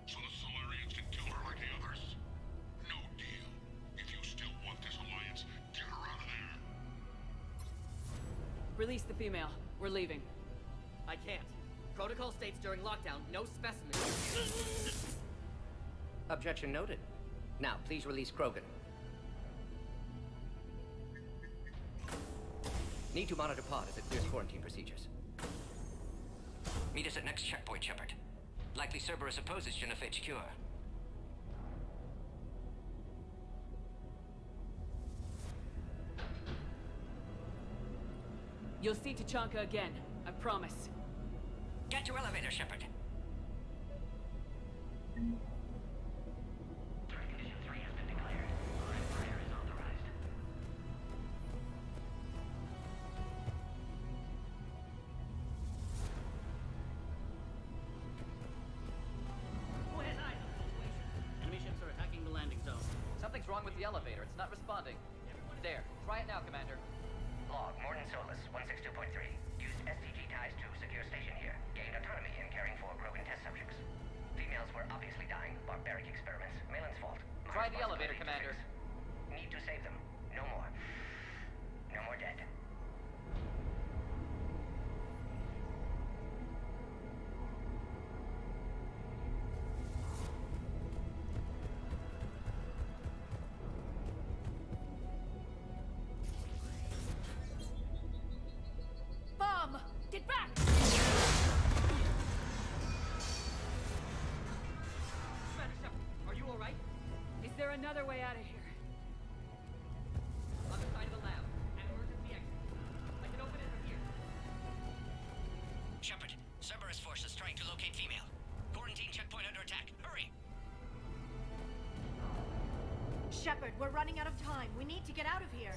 [SPEAKER 6] So the Solarians can kill her like the others? No deal. If you still want this alliance, get her out of there.
[SPEAKER 4] Release the female. We're leaving.
[SPEAKER 21] I can't. Protocol states during lockdown, no specimens.
[SPEAKER 17] Objection noted. Now, please release Krogan. Need to monitor pod as it clears quarantine procedures.
[SPEAKER 18] Meet us at next checkpoint, Shepard. Likely Cerberus opposes genophage cure.
[SPEAKER 4] You'll see Tachanka again. I promise.
[SPEAKER 18] Get to elevator, Shepard.
[SPEAKER 7] Threat condition 3 has been declared. Live fire is authorized.
[SPEAKER 21] Who has eyes on the situation?
[SPEAKER 10] Enemy ships are attacking the landing zone.
[SPEAKER 3] Something's wrong with the elevator. It's not responding. There. Try it now, Commander.
[SPEAKER 7] Log, Morden Solus, 162.3. Used STG ties to secure station here. Gained autonomy in caring for Krogan test subjects. Females were obviously dying. Barbaric experiments. Malin's fault.
[SPEAKER 3] Try the elevator, Commander.
[SPEAKER 7] Need to save them. No more. No more dead.
[SPEAKER 4] Bomb! Get back! another way out of here.
[SPEAKER 3] On the side of the lab. An emergency exit. I can open it from here.
[SPEAKER 18] Shepard, Cerberus forces trying to locate female. Quarantine checkpoint under attack. Hurry!
[SPEAKER 1] Shepard, we're running out of time. We need to get out of here.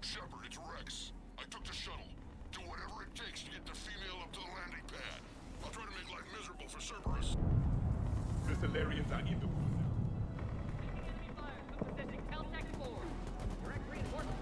[SPEAKER 5] Shepard, it's Rex. I took the shuttle. Do whatever it takes to get the female up to the landing pad. I'll try to make life miserable for Cerberus.
[SPEAKER 2] The Solarians are in the room.
[SPEAKER 3] Enemy fire. Possessing Caltech 4. Direct reinforcements.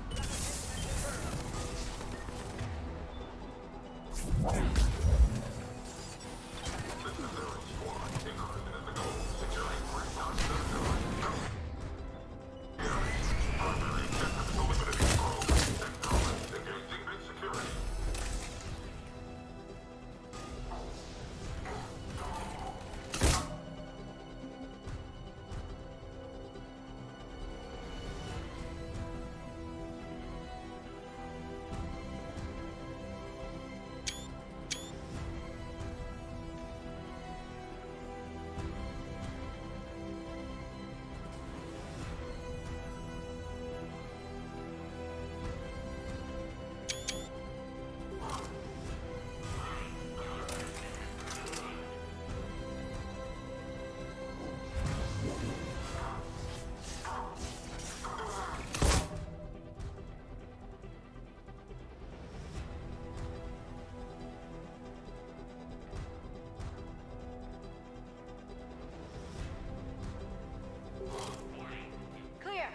[SPEAKER 1] Clear.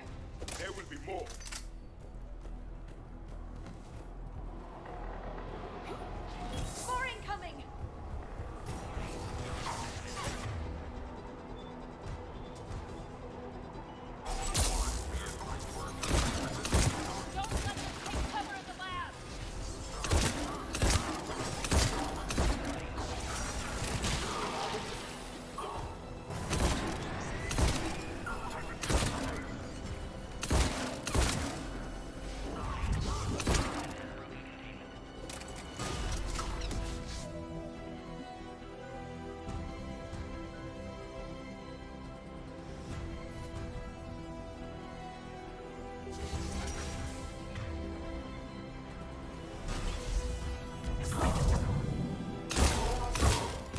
[SPEAKER 2] There will be more.
[SPEAKER 1] More incoming! Don't let them take cover in the lab!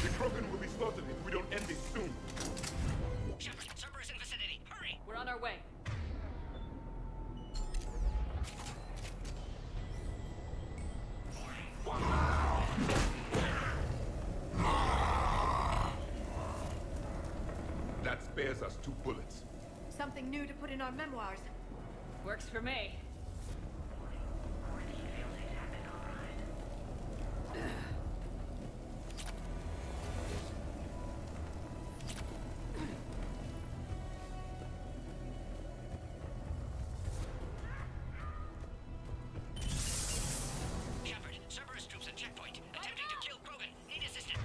[SPEAKER 2] The Krogan will be slaughtered if we don't end this soon.
[SPEAKER 18] Shepard, Cerberus in vicinity. Hurry!
[SPEAKER 4] We're on our way.
[SPEAKER 2] That spares us 2 bullets.
[SPEAKER 1] Something new to put in our memoirs.
[SPEAKER 4] Works for me.
[SPEAKER 18] Shepard, Cerberus troops at checkpoint. Attempting to kill Krogan. Need assistance.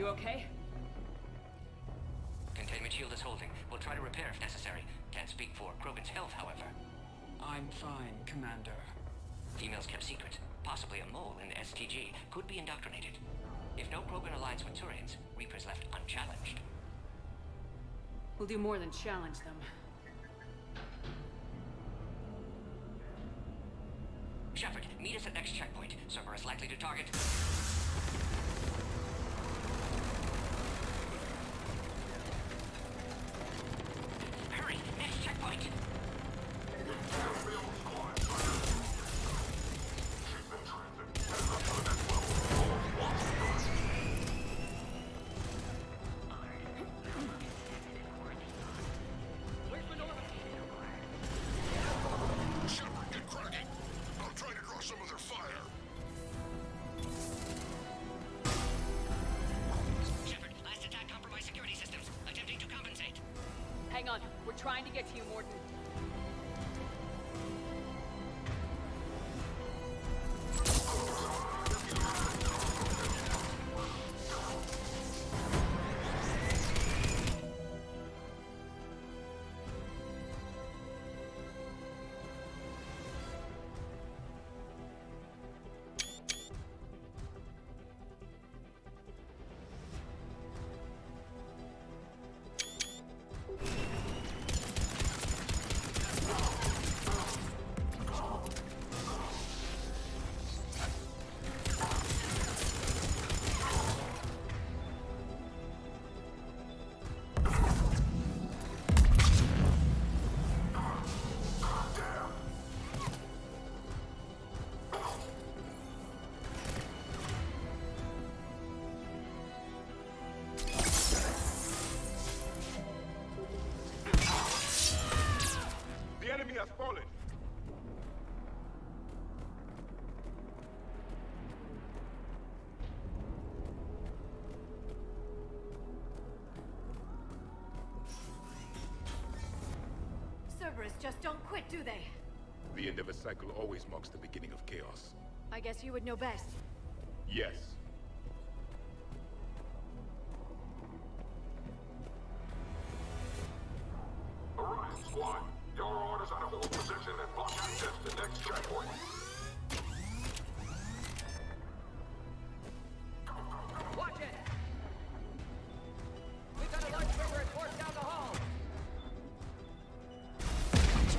[SPEAKER 4] okay?
[SPEAKER 18] Containment shield is holding. We'll try to repair if necessary. Can't speak for Krogan's health, however.
[SPEAKER 22] I'm fine, Commander.
[SPEAKER 18] Females kept secret. Possibly a mole in the STG. Could be indoctrinated. If no Krogan aligns with Turians, Reapers left unchallenged.
[SPEAKER 4] We'll do more than challenge them.
[SPEAKER 18] Shepard, meet us at next checkpoint. Cerberus likely to target. Hurry! Next checkpoint!
[SPEAKER 5] Shepard, get cracking! I'll try to draw some of their fire.
[SPEAKER 18] Shepard, last attack compromised security systems. Attempting to compensate.
[SPEAKER 4] Hang on, we're trying to get to you, Morton.
[SPEAKER 2] The enemy has fallen.
[SPEAKER 1] Cerberus just don't quit, do they?
[SPEAKER 2] The end of a cycle always marks the beginning of chaos.
[SPEAKER 1] I guess you would know best.
[SPEAKER 2] Yes.
[SPEAKER 5] Orion Squad, your orders are to hold position and block access to next checkpoint.
[SPEAKER 3] Watch it! We've got a large Cerberus force down the hall!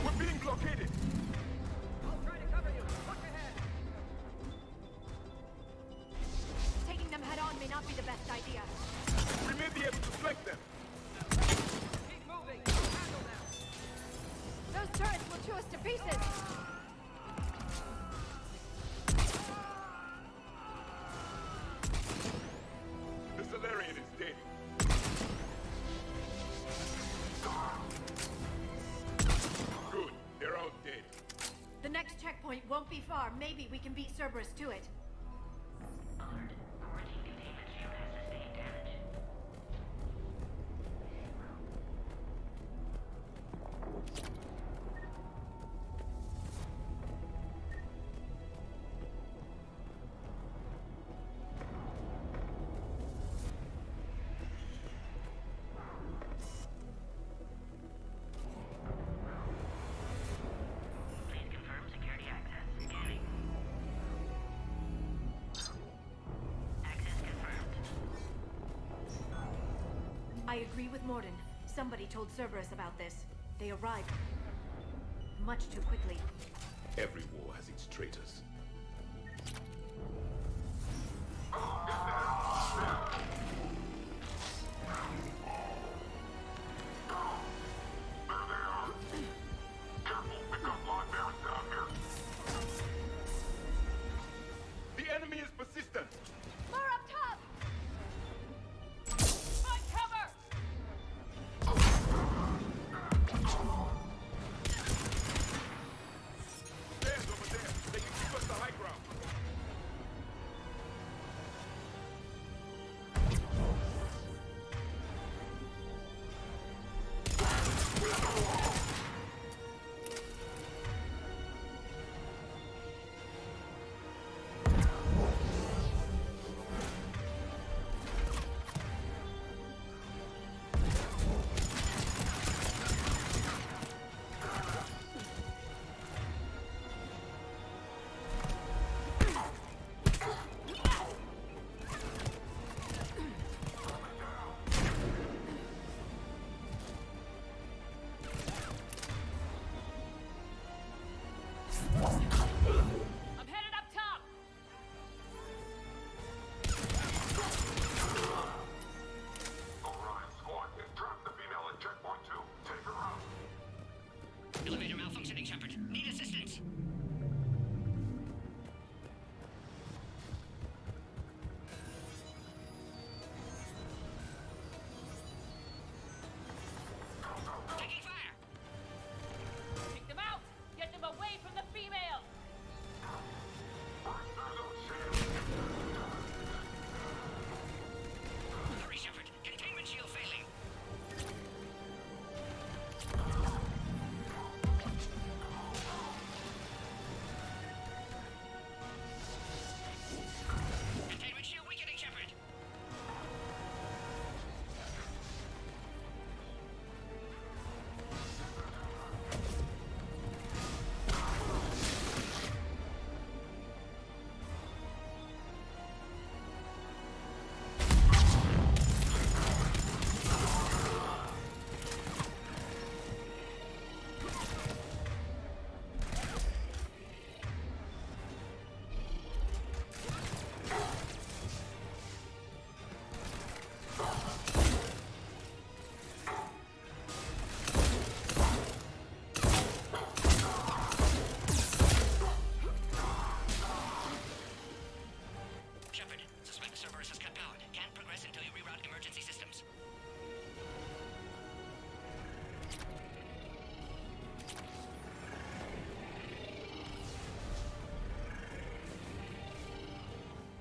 [SPEAKER 2] We're being blockaded!
[SPEAKER 3] I'll try to cover you. Watch ahead!
[SPEAKER 1] Taking them head on may not be the best idea.
[SPEAKER 2] We may be able to flank them.
[SPEAKER 3] Keep moving! Handle them!
[SPEAKER 1] Those turrets will chew us to pieces!
[SPEAKER 2] The Solarian is dead. Good. They're all dead.
[SPEAKER 1] The next checkpoint won't be far. Maybe we can beat Cerberus to it.
[SPEAKER 7] Please confirm security access. Scanning. Access confirmed.
[SPEAKER 1] I agree with Morden. Somebody told Cerberus about this. They arrived much too quickly.
[SPEAKER 2] Every war has its traitors. The enemy is persistent.
[SPEAKER 1] More up top!
[SPEAKER 4] Find cover!
[SPEAKER 2] There's over there. They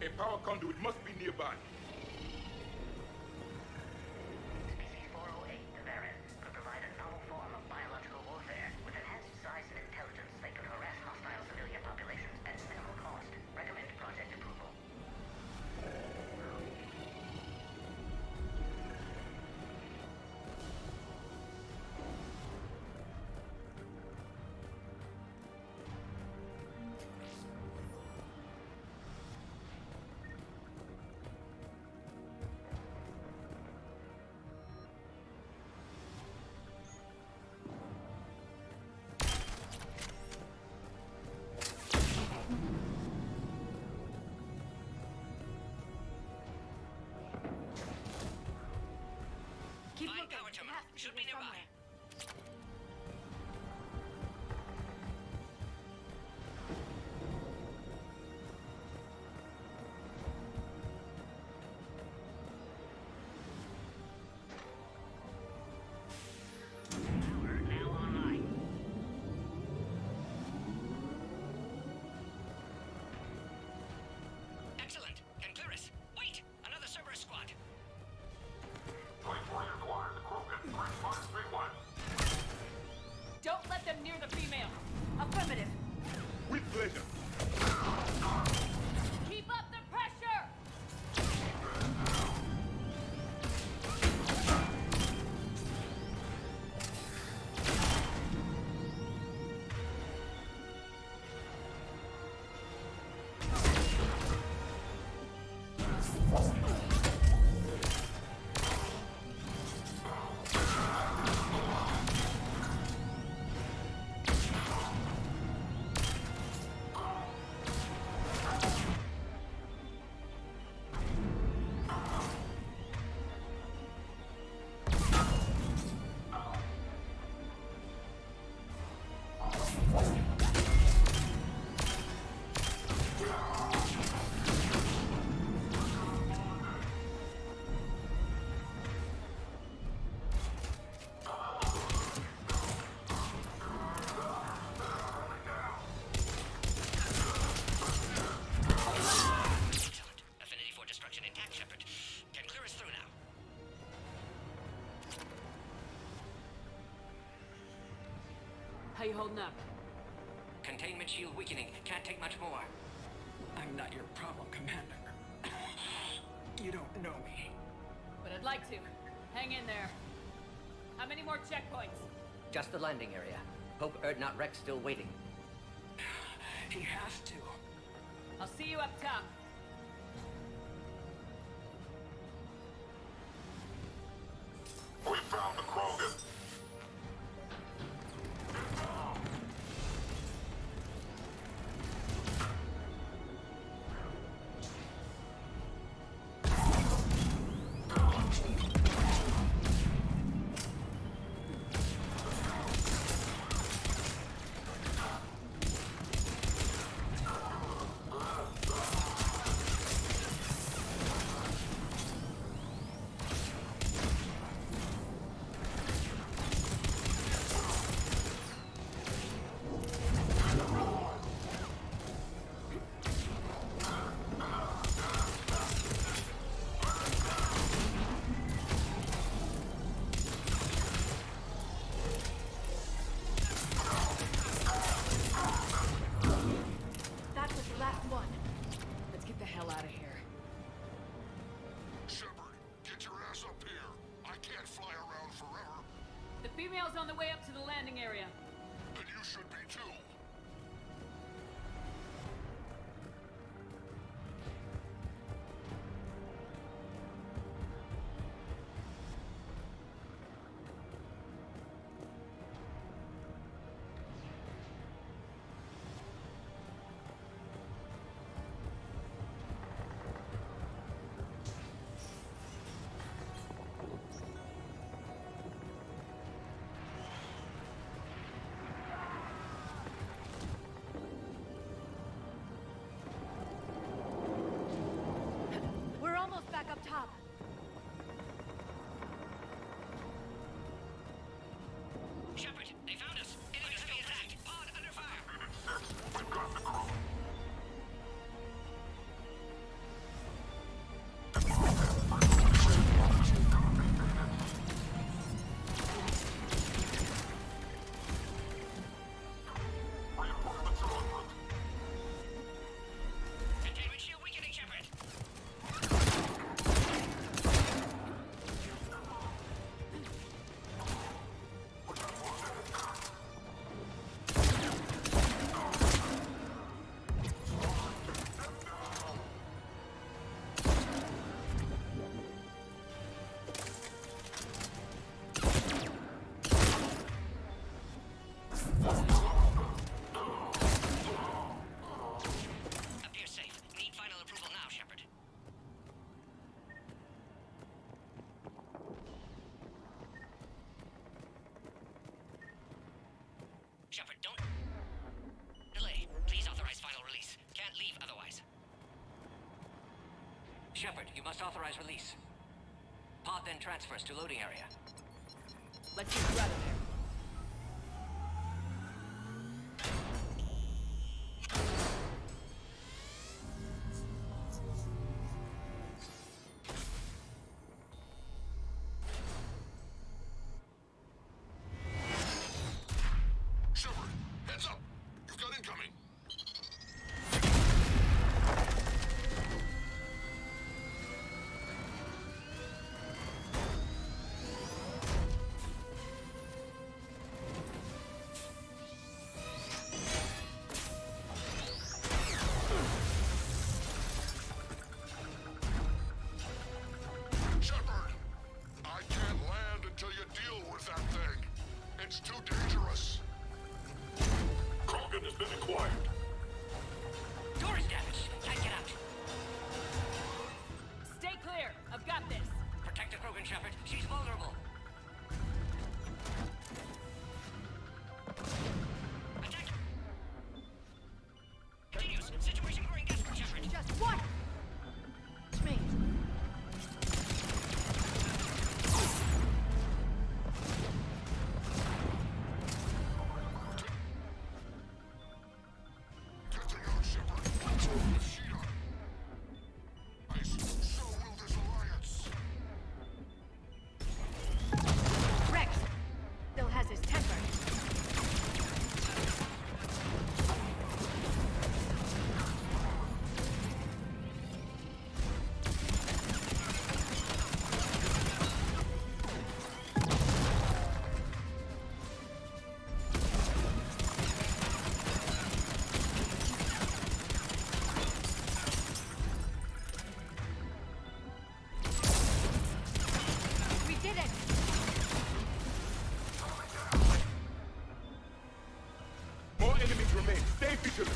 [SPEAKER 2] A power conduit must be nearby.
[SPEAKER 7] Species 408, the Varren, could provide a novel form of biological warfare. With enhanced size and intelligence, they could harass hostile civilian populations at minimal cost. Recommend project approval.
[SPEAKER 1] Keep
[SPEAKER 18] Fine
[SPEAKER 1] looking.
[SPEAKER 18] power
[SPEAKER 1] It
[SPEAKER 18] terminal.
[SPEAKER 1] has to be
[SPEAKER 18] Should be
[SPEAKER 1] here
[SPEAKER 18] nearby.
[SPEAKER 1] somewhere.
[SPEAKER 7] Power now online.
[SPEAKER 18] Excellent. Can clear us. Wait! Another Cerberus squad.
[SPEAKER 5] 24 acquired the Krogan. Great minds think one.
[SPEAKER 4] Don't let them near the female. Affirmative.
[SPEAKER 2] With pleasure.
[SPEAKER 4] Keep up the pressure!
[SPEAKER 18] Excellent. Affinity for destruction intact, Shepard. Can clear us through now.
[SPEAKER 4] How you holding up?
[SPEAKER 18] Containment shield weakening. Can't take much more.
[SPEAKER 22] I'm not your problem, Commander. You don't know me.
[SPEAKER 4] But I'd like to. Hang in there. How many more checkpoints?
[SPEAKER 17] Just the landing area. Hope Erdnot Rex still waiting.
[SPEAKER 22] He has to.
[SPEAKER 4] I'll see you up top.
[SPEAKER 5] We found the Krogan.
[SPEAKER 1] That was the last one.
[SPEAKER 4] Let's get the hell out of here.
[SPEAKER 5] Shepard, get your ass up here. I can't fly around forever.
[SPEAKER 4] The female's on the way up to the landing area.
[SPEAKER 5] And you should be too.
[SPEAKER 18] Shepard, don't delay. Please authorize final release. Can't leave otherwise. Shepard, you must authorize release. Pod then transfers to loading area.
[SPEAKER 4] Let's get you out of there.
[SPEAKER 5] Shepard, heads up! You've got incoming! Shepard! I can't land until you deal with that thing. It's too dangerous. Krogan has been acquired.
[SPEAKER 18] Door is damaged. Can't get out.
[SPEAKER 4] Stay clear. I've got this.
[SPEAKER 18] Protect the Krogan, Shepard. She's vulnerable. Attack! Continues. Situation growing desperate, Shepard.
[SPEAKER 1] Just what? It's me.
[SPEAKER 5] Get the out, Shepard. Turn the sheet on. So will this alliance.
[SPEAKER 1] Rex still has his temper. We did it!
[SPEAKER 2] More enemies remain. Stay vigilant.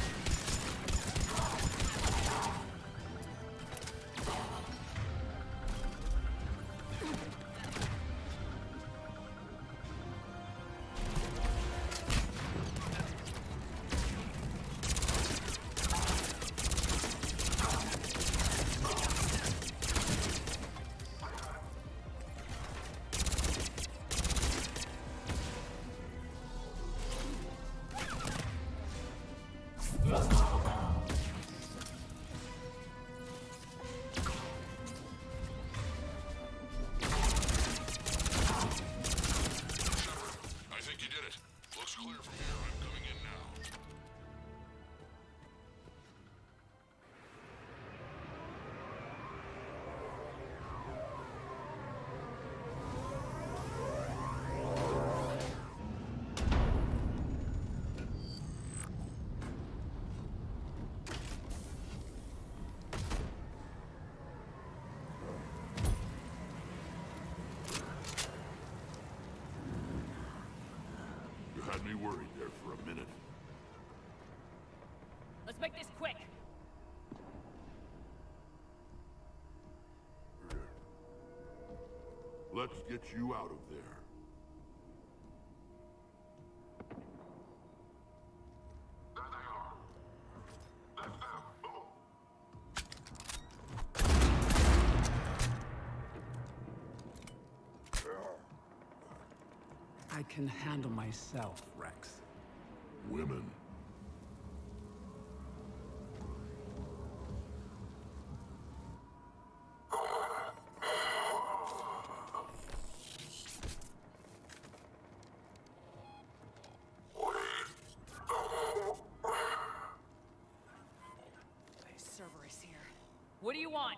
[SPEAKER 5] I think you did it. Looks clear from here. I'm coming in now. You had me worried there for a minute.
[SPEAKER 4] Let's make this quick.
[SPEAKER 5] Let's get you out of there. There they are. That's them.
[SPEAKER 8] I can handle myself, Rex.
[SPEAKER 5] Women.
[SPEAKER 4] Cerberus here. What do you want?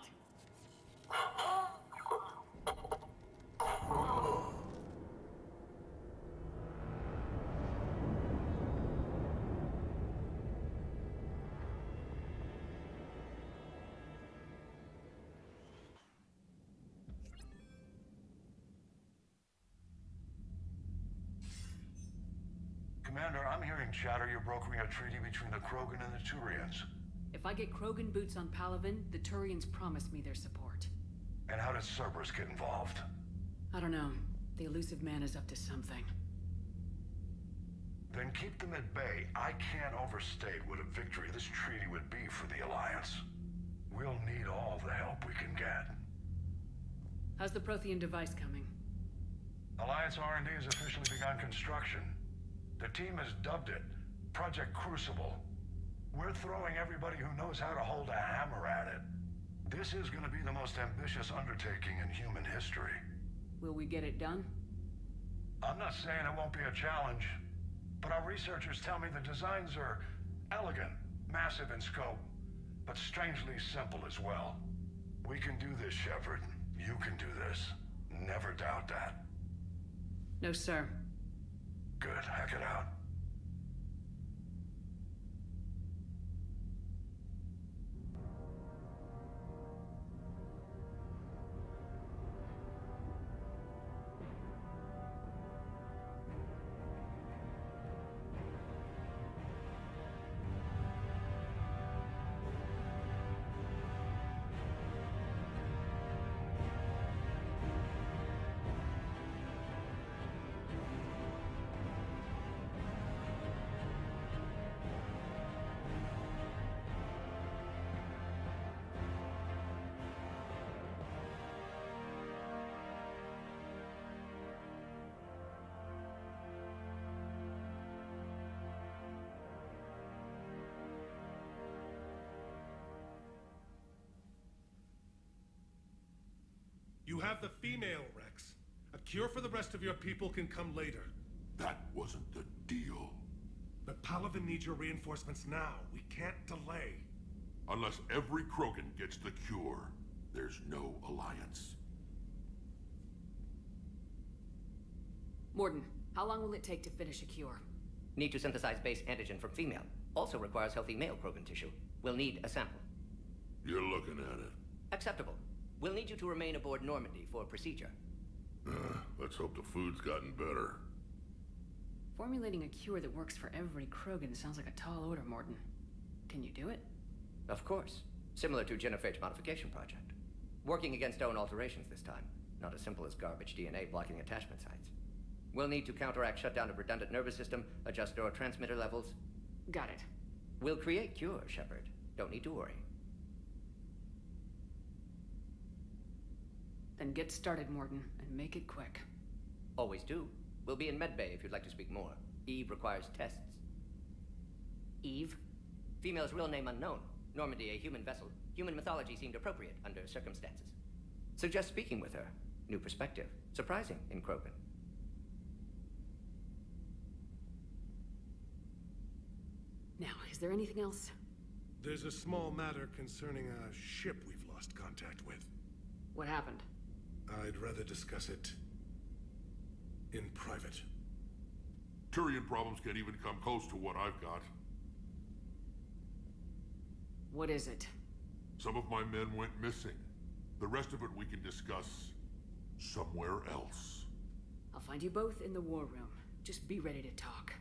[SPEAKER 6] Commander, I'm hearing chatter you're brokering a treaty between the Krogan and the Turians.
[SPEAKER 4] If I get Krogan boots on Palaven, the Turians promise me their support.
[SPEAKER 6] And how does Cerberus get involved?
[SPEAKER 4] I don't know. The elusive man is up to something.
[SPEAKER 6] Then keep them at bay. I can't overstate what a victory this treaty would be for the Alliance. We'll need all the help we can get.
[SPEAKER 4] How's the Prothean device coming?
[SPEAKER 6] Alliance R&D has officially begun construction. The team has dubbed it Project Crucible. We're throwing everybody who knows how to hold a hammer at it. This is going to be the most ambitious undertaking in human history.
[SPEAKER 4] Will we get it done?
[SPEAKER 6] I'm not saying it won't be a challenge, but our researchers tell me the designs are elegant, massive in scope, but strangely simple as well. We can do this, Shepard. You can do this. Never doubt that.
[SPEAKER 4] No, sir.
[SPEAKER 6] Good. Hack it out.
[SPEAKER 15] You have the female, Rex. A cure for the rest of your people can come later.
[SPEAKER 2] That wasn't the deal.
[SPEAKER 15] But Palaven needs your reinforcements now. We can't delay.
[SPEAKER 2] Unless every Krogan gets the cure, there's no alliance.
[SPEAKER 4] Morden, how long will it take to finish a cure?
[SPEAKER 18] Need to synthesize base antigen from female. Also requires healthy male Krogan tissue. We'll need a sample.
[SPEAKER 2] You're looking at it.
[SPEAKER 18] Acceptable. We'll need you to remain aboard Normandy for procedure.
[SPEAKER 2] Let's hope the food's gotten better.
[SPEAKER 4] Formulating a cure that works for every Krogan sounds like a tall order, Morden. Can you do it?
[SPEAKER 18] Of course. Similar to genophage modification project. Working against own alterations this time. Not as simple as garbage DNA blocking attachment sites. We'll need to counteract shutdown of redundant nervous system, adjust neurotransmitter levels.
[SPEAKER 4] Got it.
[SPEAKER 18] We'll create cure, Shepard. Don't need to worry.
[SPEAKER 4] Then get started, Morden, and make it quick.
[SPEAKER 18] Always do. We'll be in medbay if you'd like to speak more. Eve requires tests.
[SPEAKER 4] Eve?
[SPEAKER 18] Female's real name unknown. Normandy, a human vessel. Human mythology seemed appropriate under circumstances. Suggest speaking with her. New perspective. Surprising in Krogan.
[SPEAKER 4] Now, is there anything else?
[SPEAKER 15] There's a small matter concerning a ship we've lost contact with.
[SPEAKER 4] What happened?
[SPEAKER 15] I'd rather discuss it in private.
[SPEAKER 2] Turian problems can't even come close to what I've got.
[SPEAKER 4] What is it?
[SPEAKER 2] Some of my men went missing. The rest of it we can discuss somewhere else.
[SPEAKER 4] I'll find you both in the war room. Just be ready to talk.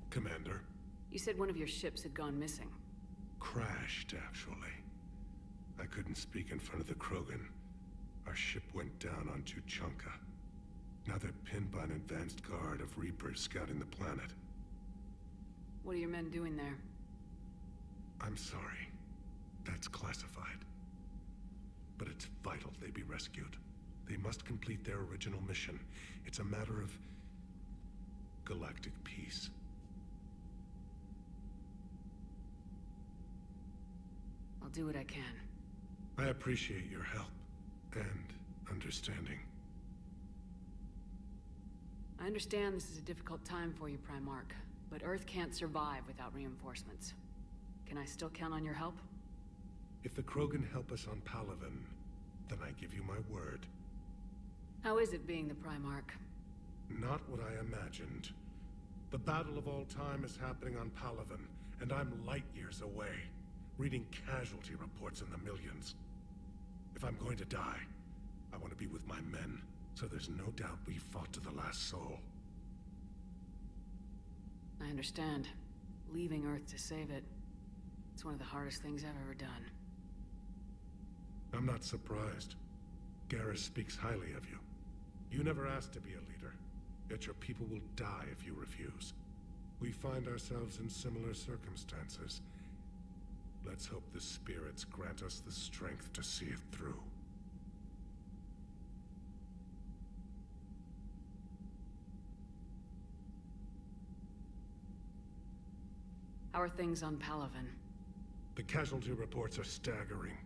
[SPEAKER 15] Commander.
[SPEAKER 4] You said one of your ships had gone missing.
[SPEAKER 15] Crashed, actually. I couldn't speak in front of the Krogan. Our ship went down on Tuchanka. Now they're pinned by an advanced guard of Reapers scouting the planet.
[SPEAKER 4] What are your men doing there?
[SPEAKER 15] I'm sorry. That's classified. But it's vital they be rescued. They must complete their original mission. It's a matter of galactic peace.
[SPEAKER 4] I'll do what I can.
[SPEAKER 15] I appreciate your help and understanding.
[SPEAKER 4] I understand this is a difficult time for you, Primarch, but Earth can't survive without reinforcements. Can I still count on your help?
[SPEAKER 15] If the Krogan help us on Palaven, then I give you my word.
[SPEAKER 4] How is it being the Primarch?
[SPEAKER 15] Not what I imagined. The battle of all time is happening on Palaven, and I'm light years away, reading casualty reports in the millions. If I'm going to die, I want to be with my men, so there's no doubt we fought to the last soul.
[SPEAKER 4] I understand. Leaving Earth to save it. It's one of the hardest things I've ever done.
[SPEAKER 15] I'm not surprised. Garrus speaks highly of you. You never asked to be a leader, yet your people will die if you refuse. We find ourselves in similar circumstances. Let's hope the spirits grant us the strength to see it through.
[SPEAKER 4] How are things on Palaven?
[SPEAKER 15] The casualty reports are staggering.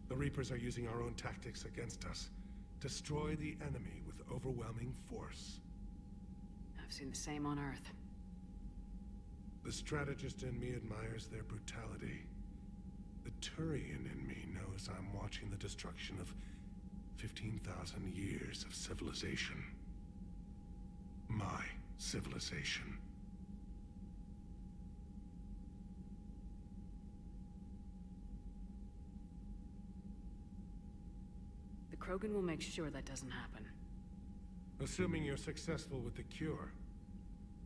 [SPEAKER 15] The Reapers are using our own tactics against us. Destroy the enemy with overwhelming force.
[SPEAKER 4] I've seen the same on Earth.
[SPEAKER 15] The strategist in me admires their brutality. The Turian in me knows I'm watching the destruction of 15,000 years of civilization. My civilization.
[SPEAKER 4] The Krogan will make sure that doesn't happen.
[SPEAKER 15] Assuming you're successful with the cure.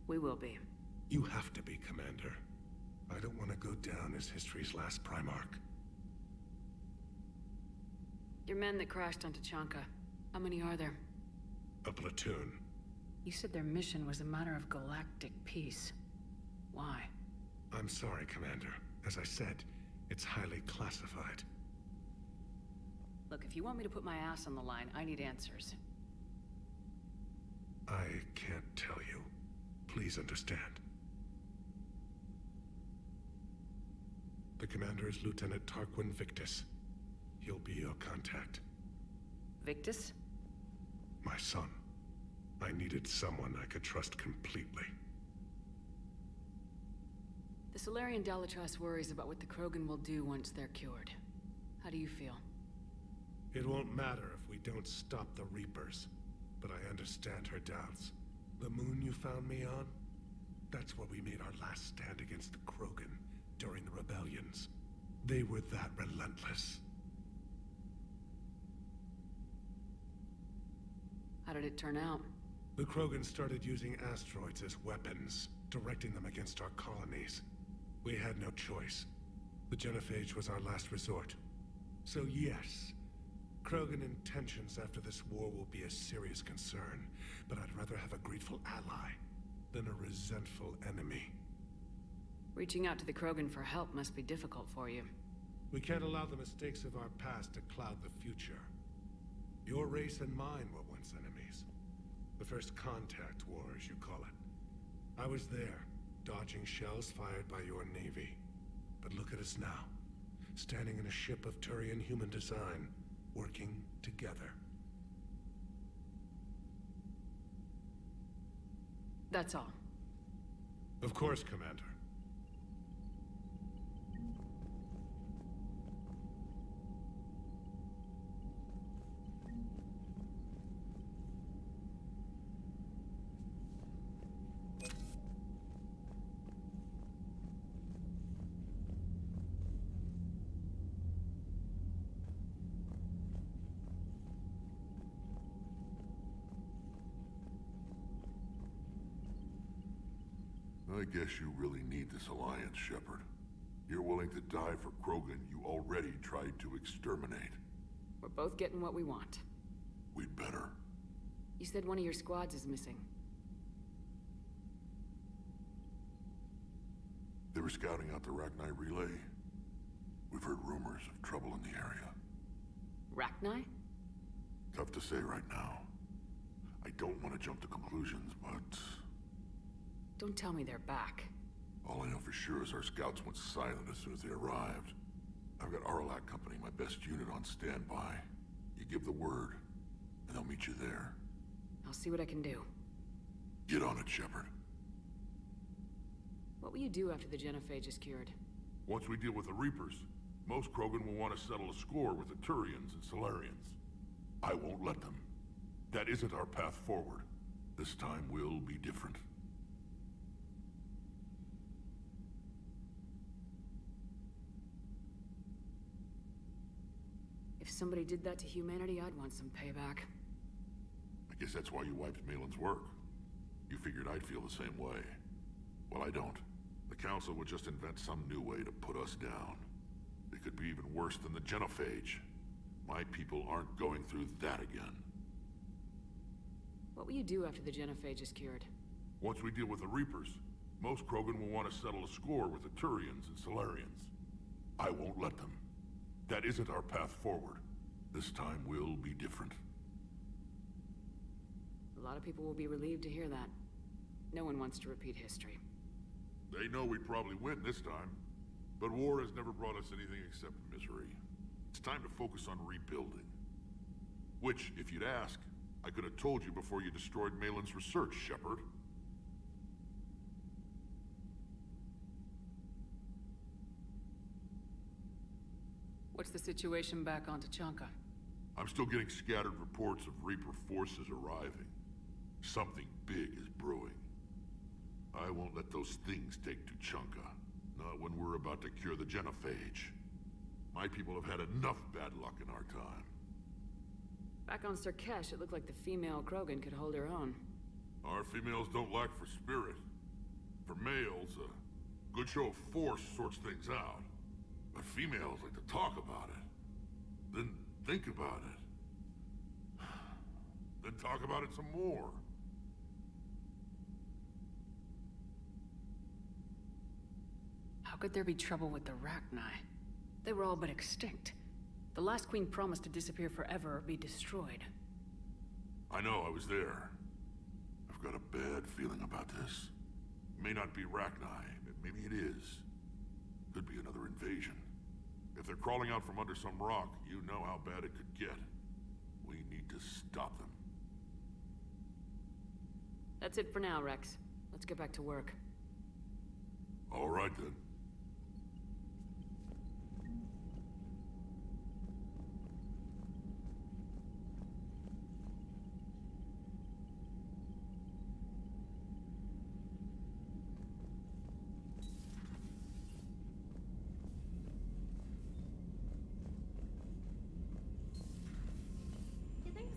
[SPEAKER 4] We will be.
[SPEAKER 15] You have to be, Commander. I don't want to go down as history's last Primarch.
[SPEAKER 4] Your men that crashed onto Chanka, how many are there?
[SPEAKER 15] A platoon.
[SPEAKER 4] You said their mission was a matter of galactic peace. Why?
[SPEAKER 15] I'm sorry, Commander. As I said, it's highly classified.
[SPEAKER 4] Look, if you want me to put my ass on the line, I need answers.
[SPEAKER 15] I can't tell you. Please understand. The commander is Lieutenant Tarquin Victus. He'll be your contact.
[SPEAKER 4] Victus?
[SPEAKER 15] My son. I needed someone I could trust completely.
[SPEAKER 4] The Solarian Dalatrass worries about what the Krogan will do once they're cured. How do you feel?
[SPEAKER 15] It won't matter if we don't stop the Reapers, but I understand her doubts. The moon you found me on? That's where we made our last stand against the Krogan during the rebellions. They were that relentless.
[SPEAKER 4] How did it turn out?
[SPEAKER 15] The Krogan started using asteroids as weapons, directing them against our colonies. We had no choice. The Genophage was our last resort. So yes, Krogan intentions after this war will be a serious concern, but I'd rather have a grateful ally than a resentful enemy.
[SPEAKER 4] Reaching out to the Krogan for help must be difficult for you.
[SPEAKER 15] We can't allow the mistakes of our past to cloud the future. Your race and mine were once enemies. The first contact war, as you call it. I was there, dodging shells fired by your navy. But look at us now, standing in a ship of Turian human design, working together.
[SPEAKER 4] That's all.
[SPEAKER 15] Of course, Commander.
[SPEAKER 5] I guess you really need this alliance, Shepard. You're willing to die for Krogan you already tried to exterminate.
[SPEAKER 4] We're both getting what we want.
[SPEAKER 5] We'd better.
[SPEAKER 4] You said one of your squads is missing.
[SPEAKER 5] They were scouting out the Rachni relay. We've heard rumors of trouble in the area.
[SPEAKER 4] Rachni?
[SPEAKER 5] Tough to say right now. I don't want to jump to conclusions, but...
[SPEAKER 4] Don't tell me they're back.
[SPEAKER 5] all I know for sure is our scouts went silent as soon as they arrived. I've got Aralac Company, my best unit, on standby. You give the word, and they'll meet you there.
[SPEAKER 4] I'll see what I can do.
[SPEAKER 5] Get on it, Shepard.
[SPEAKER 4] What will you do after the genophage is cured?
[SPEAKER 5] Once we deal with the Reapers, most Krogan will want to settle a score with the Turians and Solarians. I won't let them. That isn't our path forward. This time will be different.
[SPEAKER 4] If somebody did that to humanity, I'd want some payback.
[SPEAKER 5] I guess that's why you wiped Malin's work. You figured I'd feel the same way. Well, I don't. The Council would just invent some new way to put us down. It could be even worse than the genophage. My people aren't going through that again.
[SPEAKER 4] What will you do after the genophage is cured?
[SPEAKER 5] Once we deal with the Reapers, most Krogan will want to settle a score with the Turians and Solarians. I won't let them. That isn't our path forward. This time will be different.
[SPEAKER 4] A lot of people will be relieved to hear that. No one wants to repeat history.
[SPEAKER 5] They know we'd probably win this time, but war has never brought us anything except misery. It's time to focus on rebuilding. Which, if you'd ask, I could have told you before you destroyed Malin's research, Shepard.
[SPEAKER 4] What's the situation back on Tuchanka?
[SPEAKER 5] I'm still getting scattered reports of Reaper forces arriving. Something big is brewing. I won't let those things take Tuchanka. Not when we're about to cure the genophage. My people have had enough bad luck in our time.
[SPEAKER 4] Back on sur'kesh, it looked like the female Krogan could hold her own.
[SPEAKER 5] Our females don't lack for spirit. For males, a good show of force sorts things out. But females like to talk about it. Then think about it. Then talk about it some more.
[SPEAKER 4] How could there be trouble with the Rachni? They were all but extinct. The last queen promised to disappear forever or be destroyed.
[SPEAKER 5] I know, I was there. I've got a bad feeling about this. It may not be Rachni, but maybe it is. Could be another invasion. If they're crawling out from under some rock, you know how bad it could get. We need to stop them.
[SPEAKER 4] That's it for now, Rex. Let's get back to work.
[SPEAKER 5] All right, then.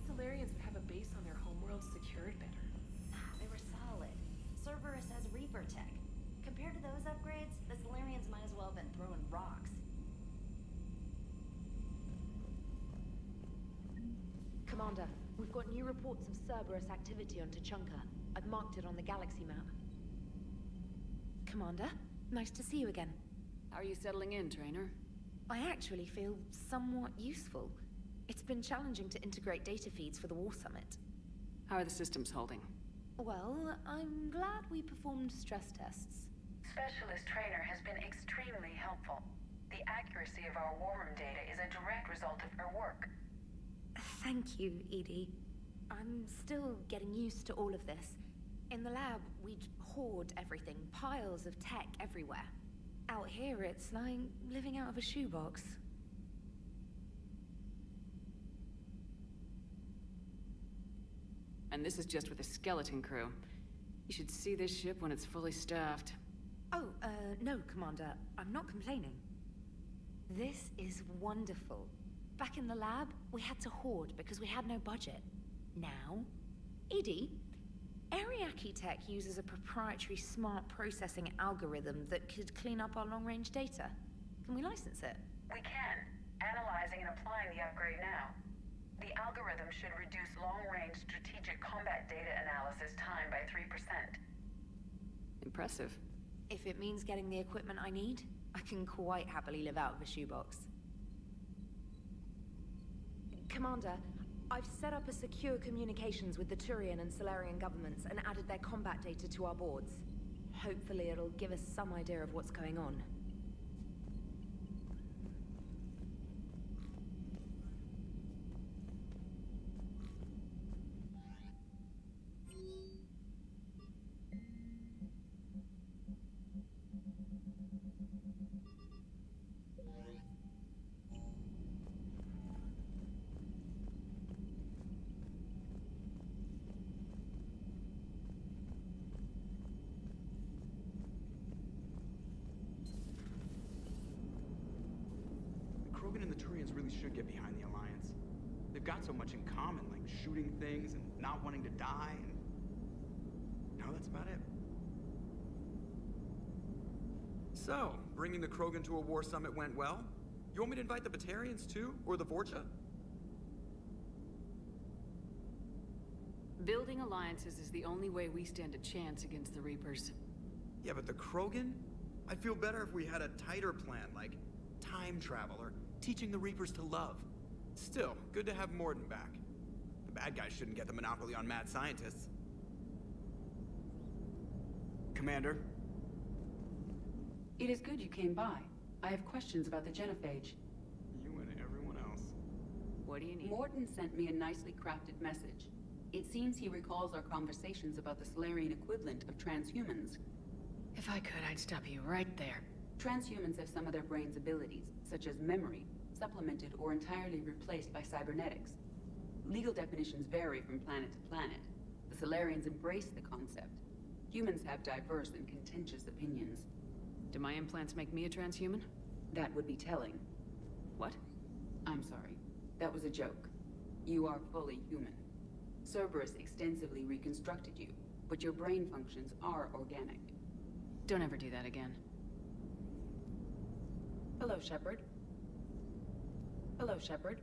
[SPEAKER 11] Solarians would have a base on their homeworld secured better.
[SPEAKER 12] They were solid. Cerberus has Reaper tech. Compared to those upgrades, the Solarians might as well have been throwing rocks.
[SPEAKER 9] Commander, we've got new reports of Cerberus activity on Tuchanka. I've marked it on the galaxy map. Commander, nice to see you again.
[SPEAKER 4] How are you settling in, Trainer?
[SPEAKER 9] I actually feel somewhat useful. It's been challenging to integrate data feeds for the War Summit.
[SPEAKER 4] How are the systems holding?
[SPEAKER 9] Well, I'm glad we performed stress tests.
[SPEAKER 23] Specialist Trainer has been extremely helpful. The accuracy of our war room data is a direct result of her work.
[SPEAKER 9] Thank you, Edie. I'm still getting used to all of this. In the lab, we'd hoard everything, piles of tech everywhere. Out here, it's like living out of a shoebox.
[SPEAKER 4] And this is just with a skeleton crew. You should see this ship when it's fully staffed.
[SPEAKER 9] Oh, no, Commander. I'm not complaining. This is wonderful. Back in the lab, we had to hoard because we had no budget. Now, Edie, Ariake Tech uses a proprietary smart processing algorithm that could clean up our long-range data. Can we license it?
[SPEAKER 23] We can. Analyzing and applying the upgrade now. The algorithm should reduce long-range strategic combat data analysis time by 3%.
[SPEAKER 4] Impressive.
[SPEAKER 9] If it means getting the equipment I need, I can quite happily live out of a shoebox. Commander, I've set up a secure communications with the Turian and Solarian governments and added their combat data to our boards. Hopefully it'll give us some idea of what's going on.
[SPEAKER 13] Turians really should get behind the Alliance. They've got so much in common, like shooting things and not wanting to die, and... No, that's about it. So, bringing the Krogan to a war summit went well? You want me to invite the Batarians too? Or the Vorcha?
[SPEAKER 4] Building alliances is the only way we stand a chance against the Reapers.
[SPEAKER 13] Yeah, but the Krogan? I'd feel better if we had a tighter plan, like time travel or teaching the Reapers to love. Still, good to have Morden back. The bad guys shouldn't get the monopoly on mad scientists. Commander?
[SPEAKER 14] It is good you came by. I have questions about the genophage.
[SPEAKER 13] You and everyone else.
[SPEAKER 4] What do you need?
[SPEAKER 14] Morton sent me a nicely crafted message. It seems he recalls our conversations about the Solarian equivalent of transhumans.
[SPEAKER 4] If I could, I'd stop you right there.
[SPEAKER 14] Transhumans have some of their brain's abilities, such as memory, supplemented or entirely replaced by cybernetics. Legal definitions vary from planet to planet. The Solarians embrace the concept. Humans have diverse and contentious opinions.
[SPEAKER 4] Do my implants make me a transhuman?
[SPEAKER 14] That would be telling.
[SPEAKER 4] What?
[SPEAKER 14] I'm sorry. That was a joke. You are fully human. Cerberus extensively reconstructed you, but your brain functions are organic.
[SPEAKER 4] Don't ever do that again.
[SPEAKER 14] Hello, Shepard. Hello, Shepard.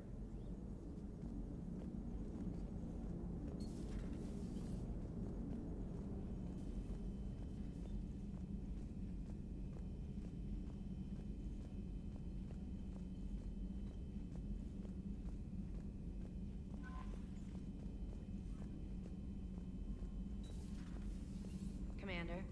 [SPEAKER 1] Commander.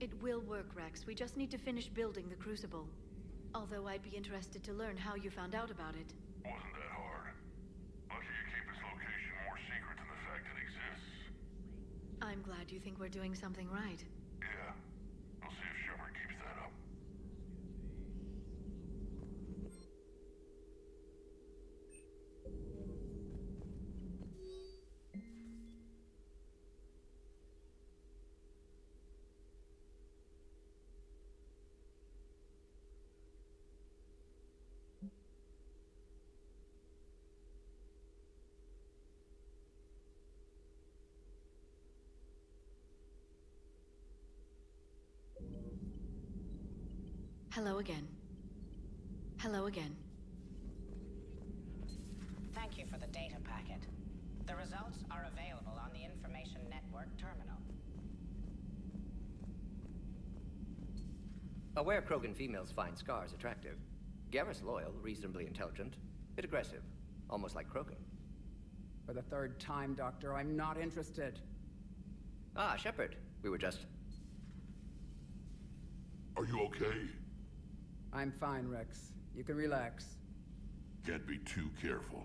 [SPEAKER 1] It will work, Rex. We just need to finish building the Crucible. Although I'd be interested to learn how you found out about it.
[SPEAKER 5] Wasn't that hard. Lucky you keep its location more secret than the fact it exists.
[SPEAKER 1] I'm glad you think we're doing something right.
[SPEAKER 5] Yeah. We'll see if Shepard keeps that up.
[SPEAKER 1] Hello again. Hello again.
[SPEAKER 16] Thank you for the data packet. The results are available on the Information Network terminal.
[SPEAKER 18] Aware Krogan females find scars attractive. Garrus loyal, reasonably intelligent, bit aggressive, almost like Krogan.
[SPEAKER 20] For the third time, Doctor, I'm not interested.
[SPEAKER 18] Ah, Shepard. We were just...
[SPEAKER 5] Are you okay?
[SPEAKER 20] I'm fine, Rex. You can relax.
[SPEAKER 5] Can't be too careful,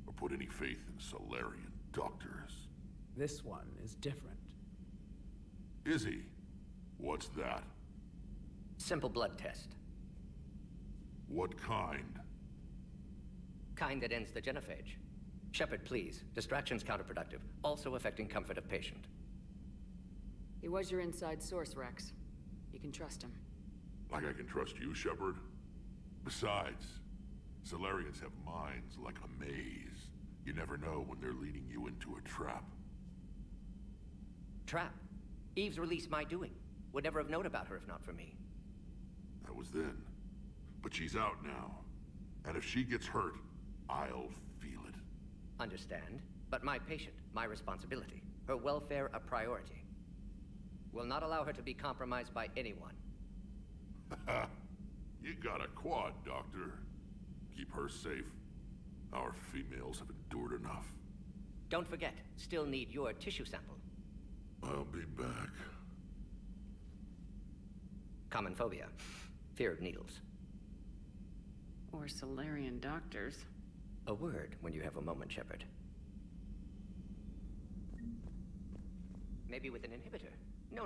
[SPEAKER 5] or put any faith in Solarian doctors.
[SPEAKER 20] This one is different.
[SPEAKER 5] Is he? What's that?
[SPEAKER 18] Simple blood test.
[SPEAKER 5] What kind?
[SPEAKER 18] Kind that ends the genophage. Shepard, please. Distraction's counterproductive, also affecting comfort of patient.
[SPEAKER 4] He was your inside source, Rex. You can trust him.
[SPEAKER 5] Like I can trust you, Shepard? Besides, Solarians have minds like a maze. You never know when they're leading you into a trap.
[SPEAKER 18] Trap? Eve's release my doing. Would never have known about her if not for me.
[SPEAKER 5] That was then. But she's out now. And if she gets hurt, I'll feel it.
[SPEAKER 18] Understand. But my patient, my responsibility. Her welfare a priority. Will not allow her to be compromised by anyone.
[SPEAKER 5] You got a quad, Doctor. Keep her safe. Our females have endured enough.
[SPEAKER 18] Don't forget, still need your tissue sample.
[SPEAKER 5] I'll be back.
[SPEAKER 18] Common phobia. Fear of needles.
[SPEAKER 4] Or Solarian doctors.
[SPEAKER 18] A word when you have a moment, Shepard. Maybe with an inhibitor. No.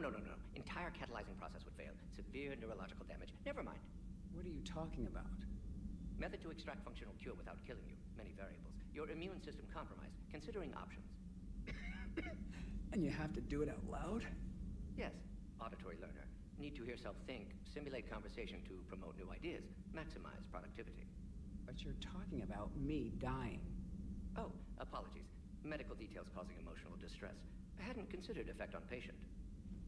[SPEAKER 18] Entire catalyzing process would fail. Severe neurological damage. Never mind.
[SPEAKER 8] What are you talking about?
[SPEAKER 18] Method to extract functional cure without killing you. Many variables. Your immune system compromised. Considering options.
[SPEAKER 8] And you have to do it out loud?
[SPEAKER 18] Yes. Auditory learner. Need to hear self think, simulate conversation to promote new ideas, maximize productivity.
[SPEAKER 8] But you're talking about me dying.
[SPEAKER 18] Oh, apologies. Medical details causing emotional distress. I hadn't considered effect on patient.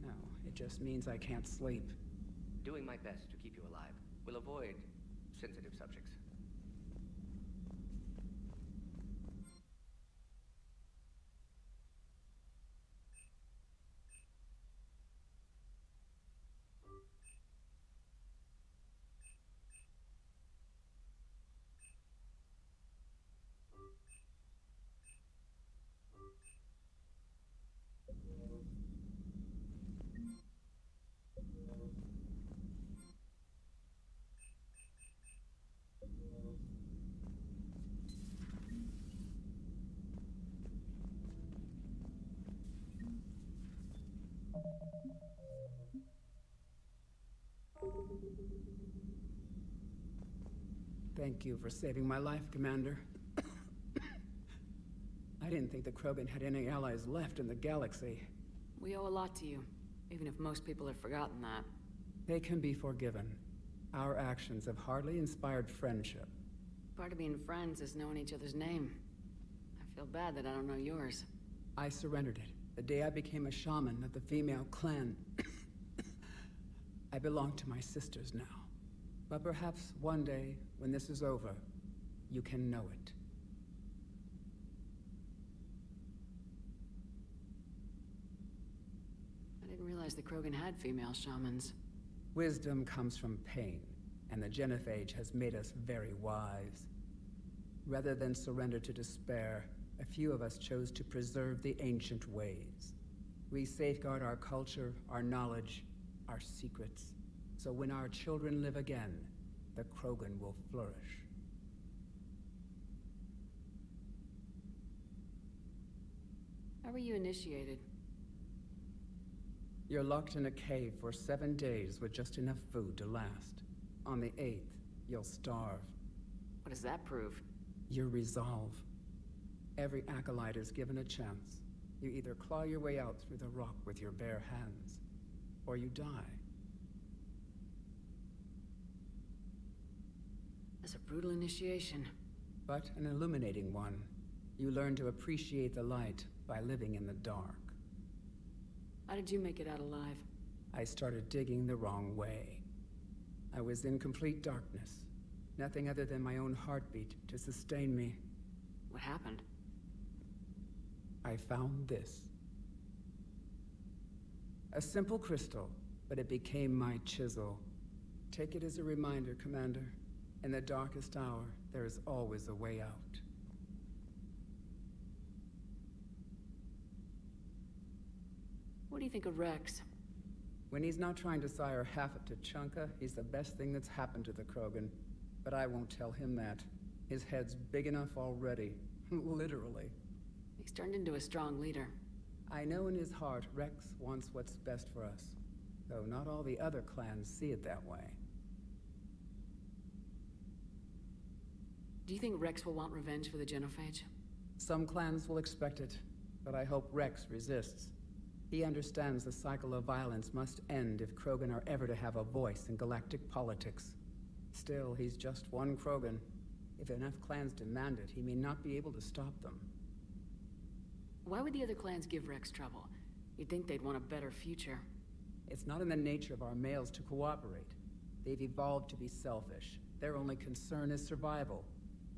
[SPEAKER 8] No, it just means I can't sleep.
[SPEAKER 18] Doing my best to keep you alive. Will avoid sensitive subjects.
[SPEAKER 8] Thank you for saving my life, Commander. I didn't think the Krogan had any allies left in the galaxy.
[SPEAKER 4] We owe a lot to you, even if most people have forgotten that.
[SPEAKER 8] They can be forgiven. Our actions have hardly inspired friendship.
[SPEAKER 4] Part of being friends is knowing each other's name. I feel bad that I don't know yours.
[SPEAKER 8] I surrendered it the day I became a shaman of the female clan. I belong to my sisters now. But perhaps one day, when this is over, you can know it.
[SPEAKER 4] I didn't realize the Krogan had female shamans.
[SPEAKER 8] Wisdom comes from pain, and the Genophage has made us very wise. Rather than surrender to despair, a few of us chose to preserve the ancient ways. We safeguard our culture, our knowledge, our secrets. So when our children live again, the Krogan will flourish.
[SPEAKER 4] How were you initiated?
[SPEAKER 8] You're locked in a cave for 7 days with just enough food to last. On the 8th, you'll starve.
[SPEAKER 4] What does that prove?
[SPEAKER 8] Your resolve. Every acolyte is given a chance. You either claw your way out through the rock with your bare hands, or you die.
[SPEAKER 4] That's a brutal initiation.
[SPEAKER 8] But an illuminating one. You learn to appreciate the light by living in the dark.
[SPEAKER 4] How did you make it out alive?
[SPEAKER 8] I started digging the wrong way. I was in complete darkness. Nothing other than my own heartbeat to sustain me.
[SPEAKER 4] What happened?
[SPEAKER 8] I found this. A simple crystal, but it became my chisel. Take it as a reminder, Commander. In the darkest hour, there is always a way out.
[SPEAKER 4] What do you think of Rex?
[SPEAKER 8] When he's not trying to sire half of Tuchanka, he's the best thing that's happened to the Krogan. But I won't tell him that. His head's big enough already. Literally.
[SPEAKER 4] He's turned into a strong leader.
[SPEAKER 8] I know in his heart Rex wants what's best for us. Though not all the other clans see it that way.
[SPEAKER 4] Do you think Rex will want revenge for the Genophage?
[SPEAKER 8] Some clans will expect it, but I hope Rex resists. He understands the cycle of violence must end if Krogan are ever to have a voice in galactic politics. Still, he's just one Krogan. If enough clans demand it, he may not be able to stop them.
[SPEAKER 4] Why would the other clans give Rex trouble? You'd think they'd want a better future.
[SPEAKER 8] It's not in the nature of our males to cooperate. They've evolved to be selfish. Their only concern is survival.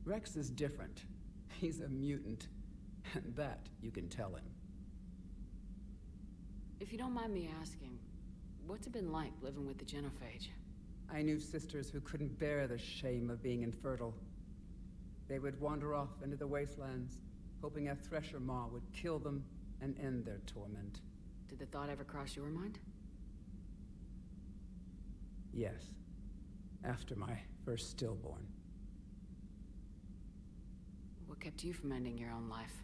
[SPEAKER 8] Rex is different. He's a mutant. And that you can tell him.
[SPEAKER 4] If you don't mind me asking, what's it been like living with the Genophage?
[SPEAKER 8] I knew sisters who couldn't bear the shame of being infertile. They would wander off into the wastelands, hoping a Thresher Maw would kill them and end their torment.
[SPEAKER 4] Did the thought ever cross your mind?
[SPEAKER 8] Yes. After my first stillborn.
[SPEAKER 4] What kept you from ending your own life?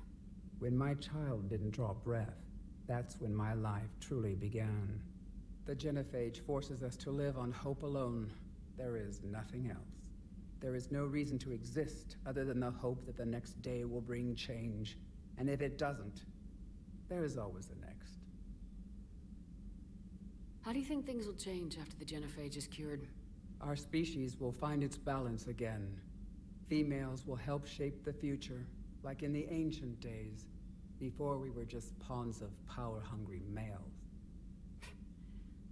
[SPEAKER 8] When my child didn't draw breath, that's when my life truly began. The genophage forces us to live on hope alone. There is nothing else. There is no reason to exist other than the hope that the next day will bring change. And if it doesn't, there is always the next.
[SPEAKER 4] How do you think things will change after the genophage is cured?
[SPEAKER 8] Our species will find its balance again. Females will help shape the future, like in the ancient days, before we were just pawns of power-hungry males.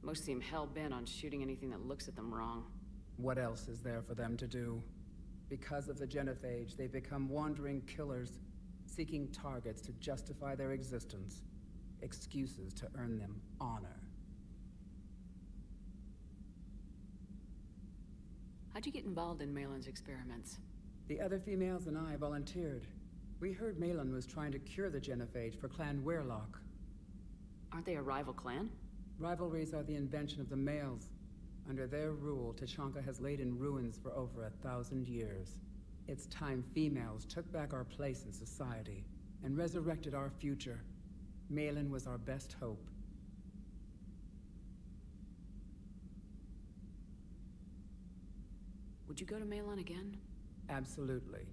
[SPEAKER 4] Most seem hell-bent on shooting anything that looks at them wrong.
[SPEAKER 8] What else is there for them to do? Because of the genophage, they become wandering killers, seeking targets to justify their existence, excuses to earn them honor.
[SPEAKER 4] How'd you get involved in Malin's experiments?
[SPEAKER 8] The other females and I volunteered. We heard Malin was trying to cure the genophage for Clan Weirlock.
[SPEAKER 4] Aren't they a rival clan?
[SPEAKER 8] Rivalries are the invention of the males. Under their rule, Tachanka has laid in ruins for over 1,000 years. It's time females took back our place in society and resurrected our future. Malin was our best hope.
[SPEAKER 4] Would you go to Malin again?
[SPEAKER 8] Absolutely.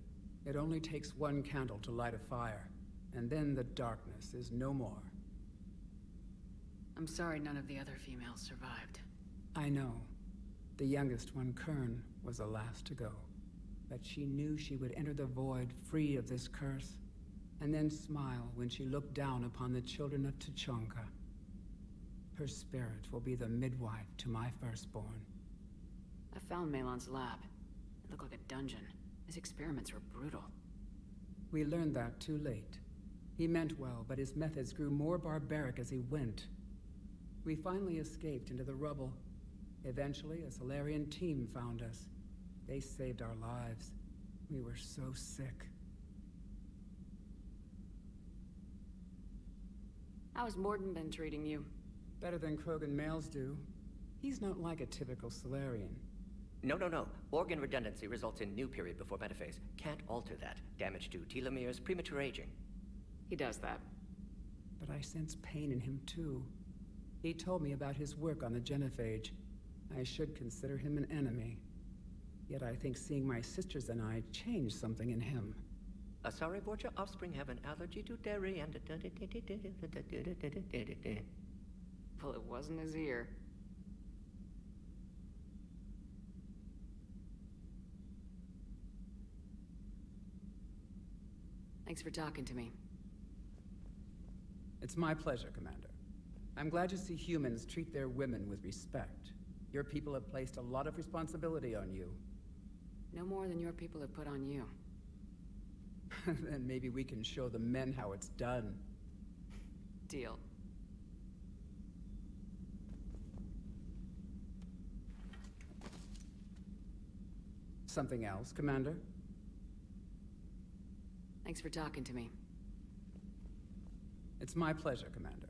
[SPEAKER 8] It only takes one candle to light a fire, and then the darkness is no more.
[SPEAKER 4] I'm sorry none of the other females survived.
[SPEAKER 8] I know. The youngest one, Kern, was the last to go. But she knew she would enter the void free of this curse, and then smile when she looked down upon the children of Tachanka. Her spirit will be the midwife to my firstborn.
[SPEAKER 4] I found Malin's lab. It looked like a dungeon. His experiments were brutal.
[SPEAKER 8] We learned that too late. He meant well, but his methods grew more barbaric as he went. We finally escaped into the rubble. Eventually, a Solarian team found us. They saved our lives. We were so sick.
[SPEAKER 4] How has Morden been treating you?
[SPEAKER 8] Better than Krogan males do. He's not like a typical Solarian.
[SPEAKER 18] No. Organ redundancy results in new period before metaphase. Can't alter that. Damage to telomeres, premature aging.
[SPEAKER 4] He does that.
[SPEAKER 8] But I sense pain in him too. He told me about his work on the genophage. I should consider him an enemy. Yet I think seeing my sisters and I changed something in him.
[SPEAKER 18] Sorry, Borgia offspring have an allergy to dairy and...
[SPEAKER 4] Well, it wasn't his ear. Thanks for talking to me.
[SPEAKER 8] It's my pleasure, Commander. I'm glad to see humans treat their women with respect. Your people have placed a lot of responsibility on you.
[SPEAKER 4] No more than your people have put on you.
[SPEAKER 8] Then maybe we can show the men how it's done.
[SPEAKER 4] Deal.
[SPEAKER 8] Something else, Commander?
[SPEAKER 4] Thanks for talking to me.
[SPEAKER 8] It's my pleasure, Commander.